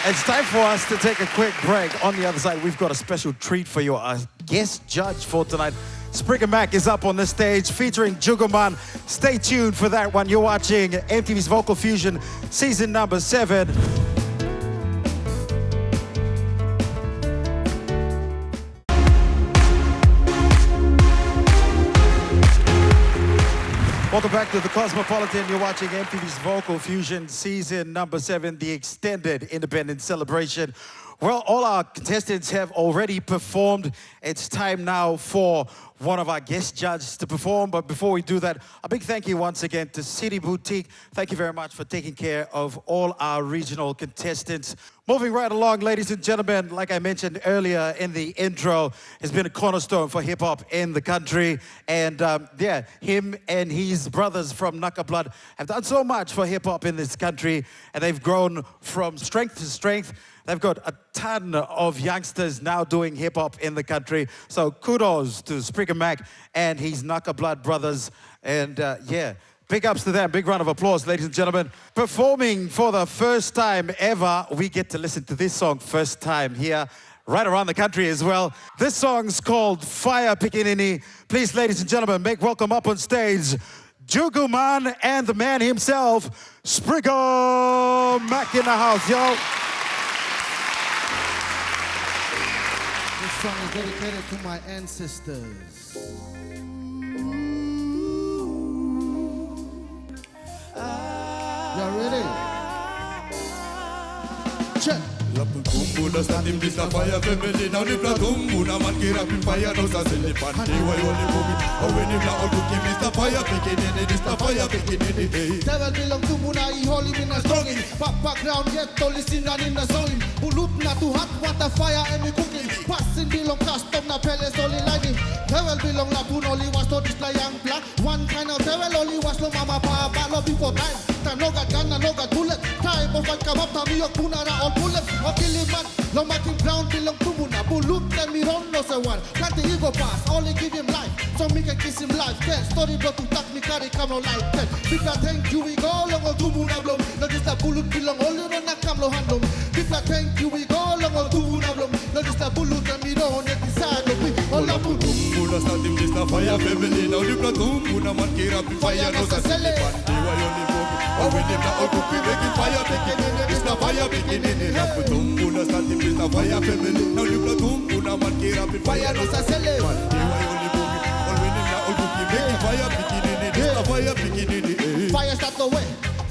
It's time for us to take a quick break. On the other side, we've got a special treat for you. Our guest judge for tonight, Spriggan Mac, is up on the stage featuring Juguman. Stay tuned for that one. You're watching MTV's Vocal Fusion, season number 7. Welcome back to the Cosmopolitan. You're watching MTV's Vocal Fusion, season number 7, the extended independent celebration. Well, all our contestants have already performed. It's time now for one of our guest judges to perform. But before we do that, a big thank you once again to City Boutique. Thank you very much for taking care of all our regional contestants. Moving right along, ladies and gentlemen, like I mentioned earlier in the intro, has been a cornerstone for hip-hop in the country. And yeah, him and his brothers from Naka Blood have done so much for hip-hop in this country, and they've grown from strength to strength. They've got a ton of youngsters now doing hip-hop in the country. So kudos to Spriggan Mac and his Naka Blood brothers. And yeah, big ups to them. Big round of applause, ladies and gentlemen. Performing for the first time ever, we get to listen to this song first time here, right around the country as well. This song's called Fire Pikinini. Please, ladies and gentlemen, make welcome up on stage Juguman and the man himself, Spriggan Mac in the house, yo. This song is dedicated to my ancestors. Y'all ready? Check. La putumbu da statim di sta fire family now ni platumbu na man kira pi fire no sa seli pandi wa yoli bugi o weni bla o duki mi sta fire beginning di sta fire beginning Devil belong to muna I holy in a strongin Papa ground yet to listen and in the zone Bulut na to hot water fire and me cooking Passing belong custom na pellets only lighting Devil belong la pun only was to display young black One kind of devil only was no mama papa no before time Ta no got gun no got bullet Time of fight come up ta mi yok puna na all bullet O killing man Long marking ground belong to muna Bulut let me run no say one Got the ego pass only give him life So me can kiss him life Then story blow to tak me carry come no life Then people thank you we go long to muna blow No just a bullet belong only run na come no handle People thank you we go long to muna blow No just a bullet let me run at the side of me All up putumbu da statim di sta fire family now ni platumbu na man kira pi fire no sa seli pandi wa yoli bugi o weni bla o duki making fire beginning di sta fire beginning la putumbu da statim di sta fire family now ni platumbu na man kira pi fire no sa seli pandi wa yoli bugi o weni bla o duki making fire beginning di sta fire beginning Fire start to way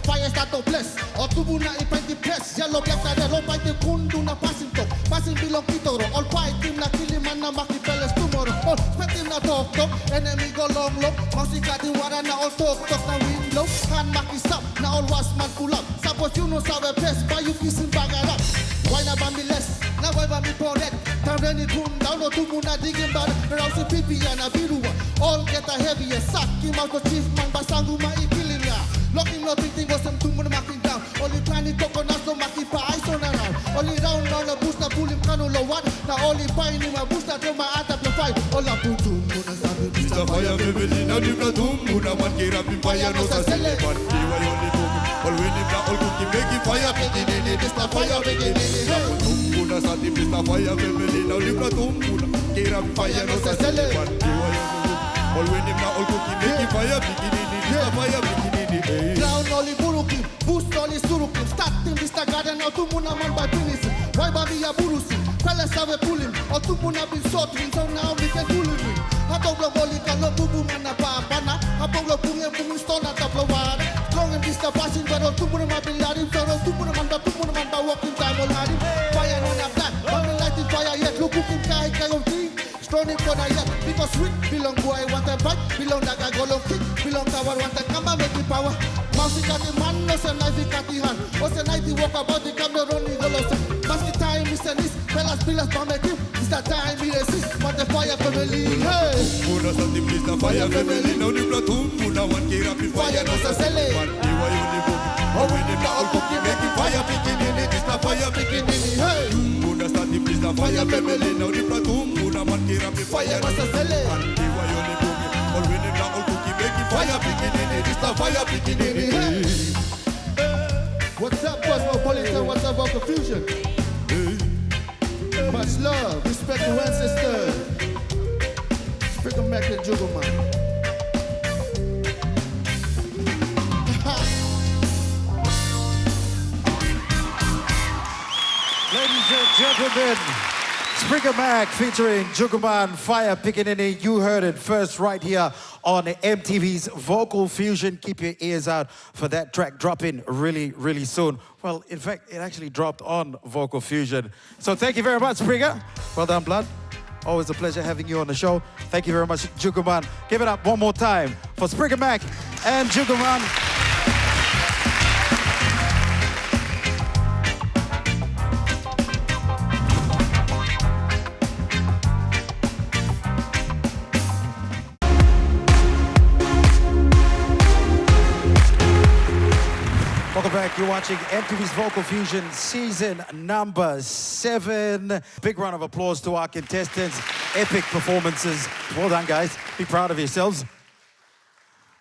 Fire start to bless O tubu na ipaint the press Yellow black na red Opay the kundu na passing talk Passing belong kitoro All fight team na killing man na maki peles tomorrow All spec team na talk Enemy go long Mousy got the water na all talk na window Hand maki stop Na all was man pull up Suppose you know sabe best By you kissing bag it up Why na bambi less Na why bambi poret Tareni tune down O tubu na digging bad Rouse pipi ya na biruwa All get a heavy, sack him out the chief man, basangu ma killing ya. Lock him no big thing was some tumor marking down. Only planning coconuts no maki pa ice on around. Only round a boost na pull him canulo what? Now only find him a boost na throw my at up the fight. All up to muna sabi Mr. Fire family now the platum muna man get up in fire no sa sele man. They were only cooking. All when him all cooking make it fire beginning. Mr. Fire beginning. Platum muna sa the Mr. Fire family now the platum muna get up in fire no sa sele man. They were only cooking. All when him all cooking make it fire beginning. Mr. Fire beginning. Ground only buruki, boost only suruki. Starting Mr. Garden now tumuna man by finish. Why baby ya burusi? Fellas have a pulling. Or tumuna been sorting so now we can pull him. Hatobla boli kalo bubu mana pa pana. Hatobla bunga bunga stone at the wada. Strong and Mr. Passing but on tumuna man be ladim. So tumuna man by walking time on ladim. Fire on a black, on the light is fire yet. Look cooking kai kai of tea. Strong in corner yet. Because sweet belong boy want a bite. Belong daga golong kick. Belong tower want a kamba make the power. Mousey got the man, no say knife got the hand. What's the night he walk about the camera running the loss. Mask time is a this. Fellas bambek him. It's that time he resist. But the fire family. Hey. Muna sa the Mr. Fire family now the platum muna one get up in fire no sa sele. Man they were only cooking. Oh when them all cooking make it fire beginning. Mr. Fire beginning. Hey. Muna sa the Mr. Fire family now the platum muna one get up in fire no sa sele. Man they were only cooking. Oh when them all cooking make it fire beginning. Mr. Fire beginning. Hey. What's up, Cosmopolitan? What's up, Vocal Fusion? Much love, respect to ancestors. Speak them back to Jugoman. Ladies and gentlemen, Springer Mac featuring Juguman Fire Pickaninny. You heard it first right here on MTV's Vocal Fusion. Keep your ears out for that track dropping really, really soon. Well, in fact, it actually dropped on Vocal Fusion. So thank you very much, Springer. Well done, Blood. Always a pleasure having you on the show. Thank you very much, Juguman. Give it up one more time for Springer Mac and Juguman. Welcome back. You're watching MTV's Vocal Fusion season number 7. Big round of applause to our contestants. Epic performances. Well done, guys. Be proud of yourselves.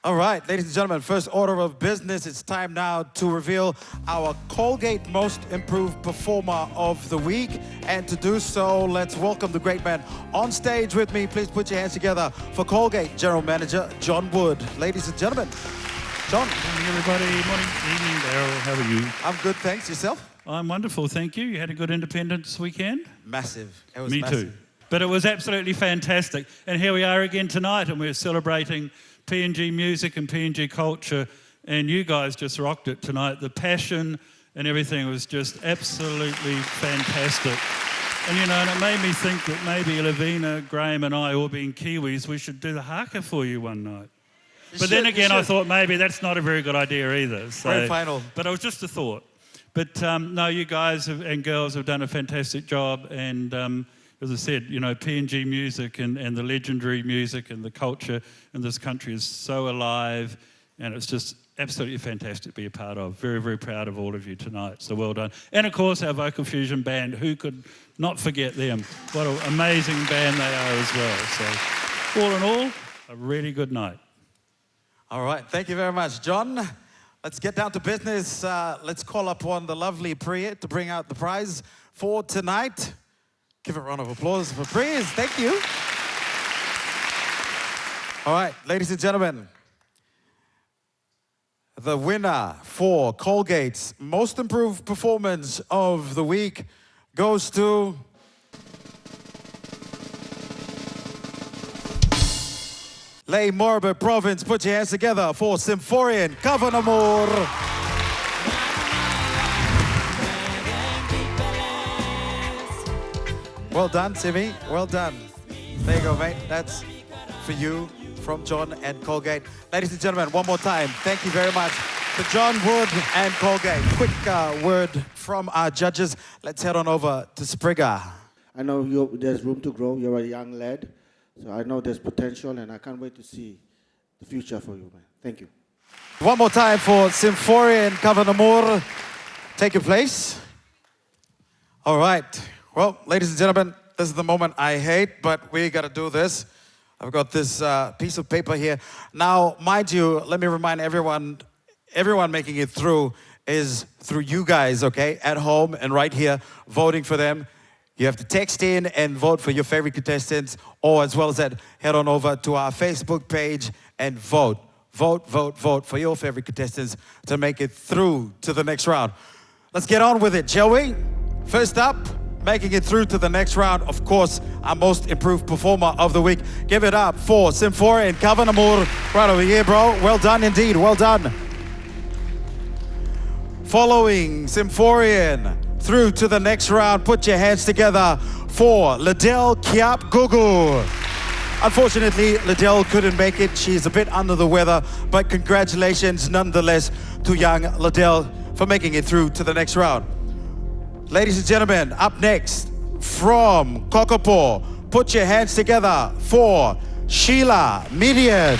All right, ladies and gentlemen, first order of business. It's time now to reveal our Colgate Most Improved Performer of the Week. And to do so, let's welcome the great man on stage with me. Please put your hands together for Colgate General Manager John Wood. Ladies and gentlemen, John. Morning, everybody. Morning, evening, Daryl. How are you? I'm good, thanks. Yourself? I'm wonderful, thank you. You had a good Independence weekend? Massive. It was Me massive. too. But it was absolutely fantastic. And here we are again tonight, and we're celebrating PNG music and PNG culture. And you guys just rocked it tonight. The passion and everything was just absolutely fantastic. And, you know, and it made me think that maybe Lavina, Graham and I, all being Kiwis, we should do the haka for you one night. But then again, I thought maybe that's not a very good idea either. So, Grand final. But it was just a thought. But no, you guys and girls have done a fantastic job. And as I said, you know, PNG music and the legendary music and the culture in this country is so alive. And it's just absolutely fantastic to be a part of. Very, very proud of all of you tonight. So well done. And of course, our Vocal Fusion band. Who could not forget them? What an amazing band they are as well. So all in all, a really good night. All right, thank you very much, John. Let's get down to business. Let's call upon the lovely Priya to bring out the prize for tonight. Give a round of applause for Priya. Thank you. All right, ladies and gentlemen, the winner for Colgate's Most Improved Performance of the Week goes to Ley Morbe Province. Put your hands together for Symphorian Kavanamur. Well done, Simi. Well done. There you go, mate. That's for you from John and Colgate. Ladies and gentlemen, one more time, thank you very much to John Wood and Colgate. Quick word from our judges. Let's head on over to Springer. I know there's room to grow. You're a young lad. So I know there's potential, and I can't wait to see the future for you, man. Thank you. One more time for Symphorian Kavanamur. Take your place. All right. Well, ladies and gentlemen, this is the moment I hate, but we got to do this. I've got this piece of paper here. Now, mind you, let me remind everyone making it through is through you guys, okay? At home and right here, voting for them. You have to text in and vote for your favorite contestants, or as well as that, head on over to our Facebook page and vote. Vote, vote, vote for your favorite contestants to make it through to the next round. Let's get on with it, shall we? First up, making it through to the next round, of course, our most improved performer of the week. Give it up for Symphorian Kavanamur. Right over here, bro. Well done indeed, well done. Following Symphorian through to the next round, put your hands together for Liddell Kiap Gugu. Unfortunately, Liddell couldn't make it. She's a bit under the weather, but congratulations nonetheless to young Liddell for making it through to the next round. Ladies and gentlemen, up next from Kokopo, put your hands together for Sheila Midian.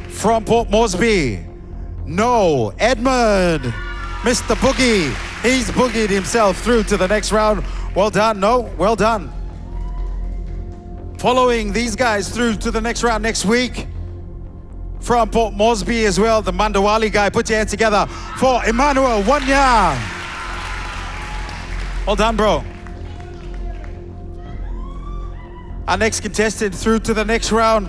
From Port Moresby, No Edmund, Mr. Boogie. He's boogied himself through to the next round. Well done, No, well done. Following these guys through to the next round next week, from Port Moresby as well, the Mandawali guy. Put your hands together for Emmanuel Wanya. Well done, bro. Our next contestant through to the next round,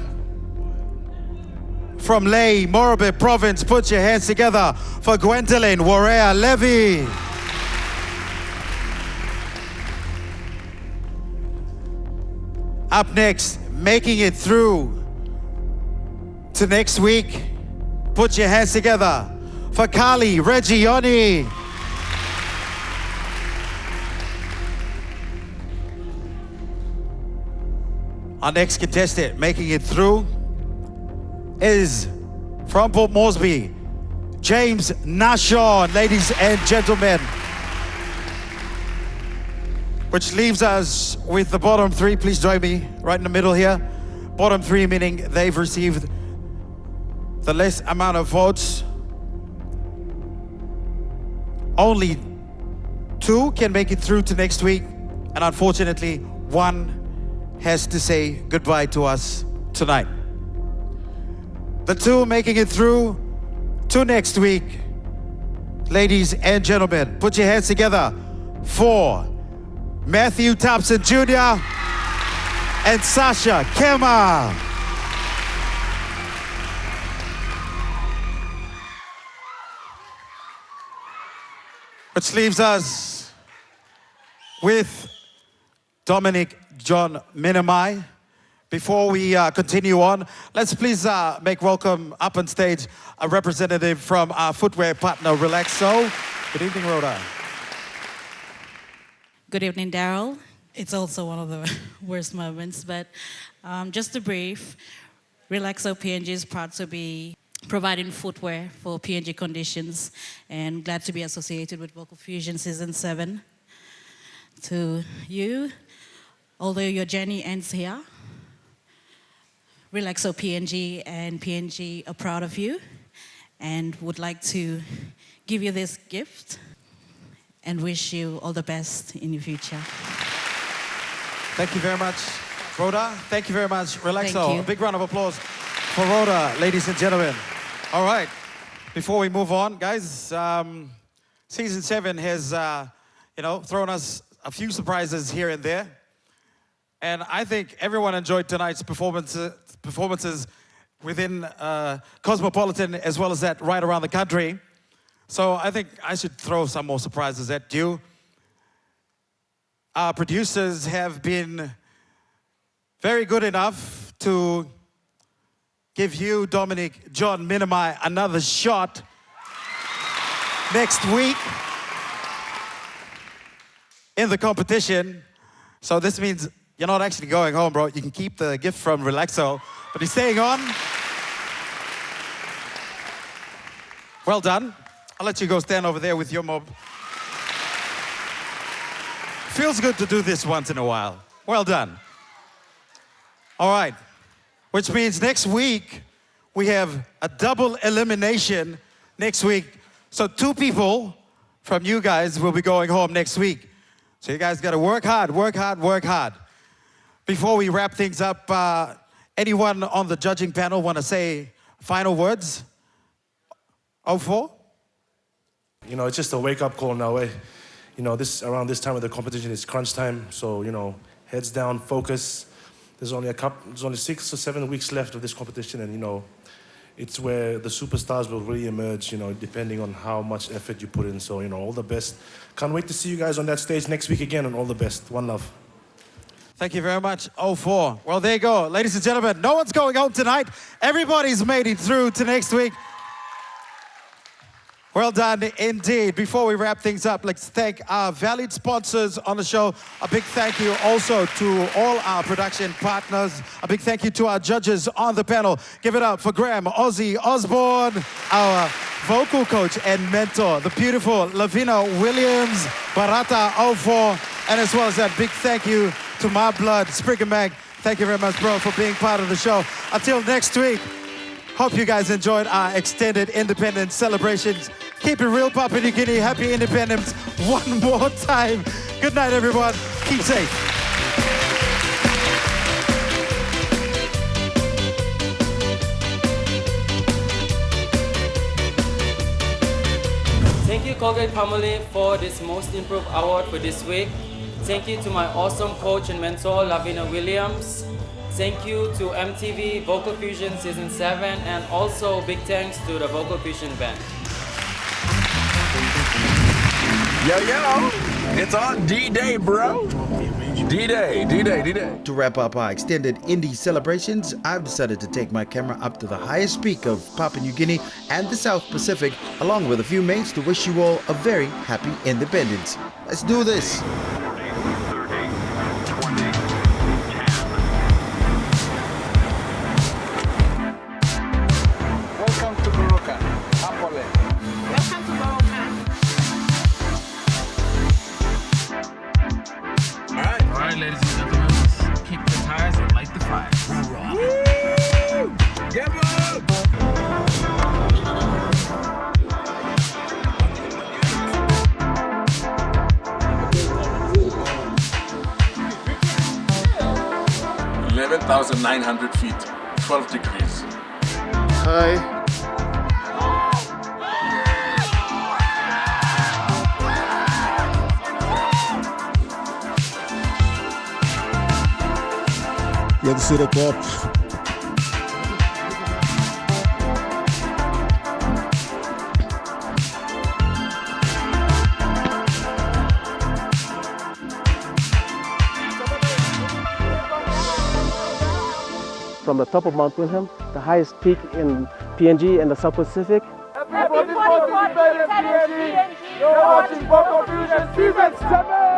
from Ley, Morobe Province. Put your hands together for Gwendolyn Warrea Levy. Up next, making it through to next week, put your hands together for Kali Reggioni. Our next contestant making it through is from Port Moresby, James Nashon, ladies and gentlemen. Which leaves us with the bottom three. Please join me right in the middle here. Bottom three meaning they've received the less amount of votes. Only 2 can make it through to next week, and unfortunately, 1 has to say goodbye to us tonight. The 2 making it through to next week, ladies and gentlemen, put your hands together for Matthew Thompson Jr. and Sasha Kema. Which leaves us with Dominic John Minamai. Before we continue on, let's please make welcome up on stage a representative from our footwear partner, Relaxo. Good evening, Rhoda. Good evening, Daryl. It's also one of the worst moments, but just to brief, Relaxo PNG is proud to be providing footwear for PNG conditions, and glad to be associated with Vocal Fusion Season 7. To you, although your journey ends here, Relaxo PNG and PNG are proud of you and would like to give you this gift and wish you all the best in your future. Thank you very much, Rhoda. Thank you very much, Relaxo. Thank you. A big round of applause for Rhoda, ladies and gentlemen. All right, before we move on, guys, Season 7 has, thrown us a few surprises here and there. And I think everyone enjoyed tonight's performances within Cosmopolitan as well as that right around the country. So I think I should throw some more surprises at you. Our producers have been very good enough to give you, Dominic John Minamai, another shot next week in the competition. So this means you're not actually going home, bro. You can keep the gift from Relaxo, but he's staying on. Well done. I'll let you go stand over there with your mob. Feels good to do this once in a while. Well done. All right, which means next week we have a double elimination next week. So 2 people from you guys will be going home next week. So you guys got to work hard, work hard, work hard. Before we wrap things up, anyone on the judging panel want to say final words? 04? You know, it's just a wake-up call now. You know, around this time of the competition, it's crunch time. So, you know, heads down, focus. There's only 6 or 7 weeks left of this competition, and you know, it's where the superstars will really emerge. You know, depending on how much effort you put in. So, you know, all the best. Can't wait to see you guys on that stage next week again, and all the best. One love. Thank you very much, 04. Well, there you go. Ladies and gentlemen, no one's going home tonight. Everybody's made it through to next week. Well done indeed. Before we wrap things up, let's thank our valued sponsors on the show. A big thank you also to all our production partners. A big thank you to our judges on the panel. Give it up for Graham Ozzy Osborne, our vocal coach and mentor, the beautiful Lavina Williams, Barata 04, and as well as that big thank you to my blood, Spriggan Mag. Thank you very much, bro, for being part of the show. Until next week, hope you guys enjoyed our extended independence celebrations. Keep it real, Papua New Guinea. Happy independence one more time. Good night, everyone. Keep safe. Thank you, Colgate-Palmolive, for this Most Improved Award for this week. Thank you to my awesome coach and mentor, Lavina Williams. Thank you to EMTV Vocal Fusion Season 7, and also big thanks to the Vocal Fusion Band. Yo, it's on D-Day, bro. D-Day, D-Day, D-Day. To wrap up our extended indie celebrations, I've decided to take my camera up to the highest peak of Papua New Guinea and the South Pacific, along with a few mates, to wish you all a very happy independence. Let's do this. Ladies and gentlemen, let's kick the tires and light the fire. Woo! Give up! $11,900 feet, 12 degrees. Hi. E a terceira copa. From the top of Mount Wilhelm, the highest peak in PNG and the South Pacific. Everybody participate in PNG! You're watching Vocal Fusion Season 7!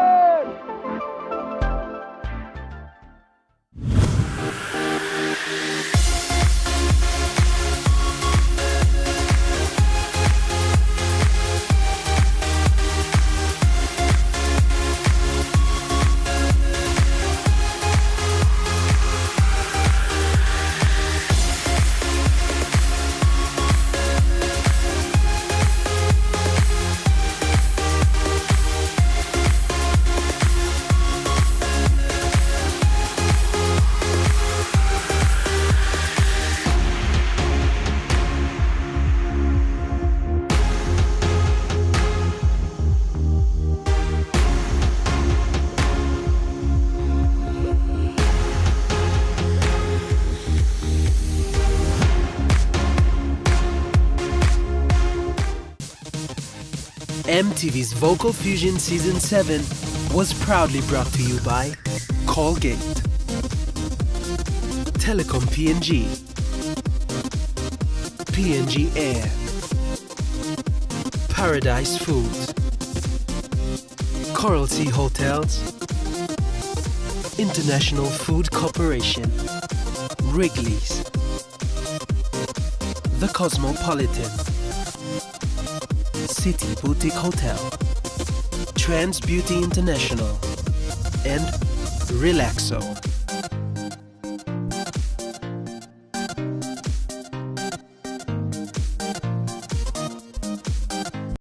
EMTV's Vocal Fusion Season 7 was proudly brought to you by Colgate, Telecom PNG, PNG Air, Paradise Foods, Coral Sea Hotels, International Food Corporation, Wrigley's, The Cosmopolitan, City Boutique Hotel, Trans Beauty International, and Relaxo.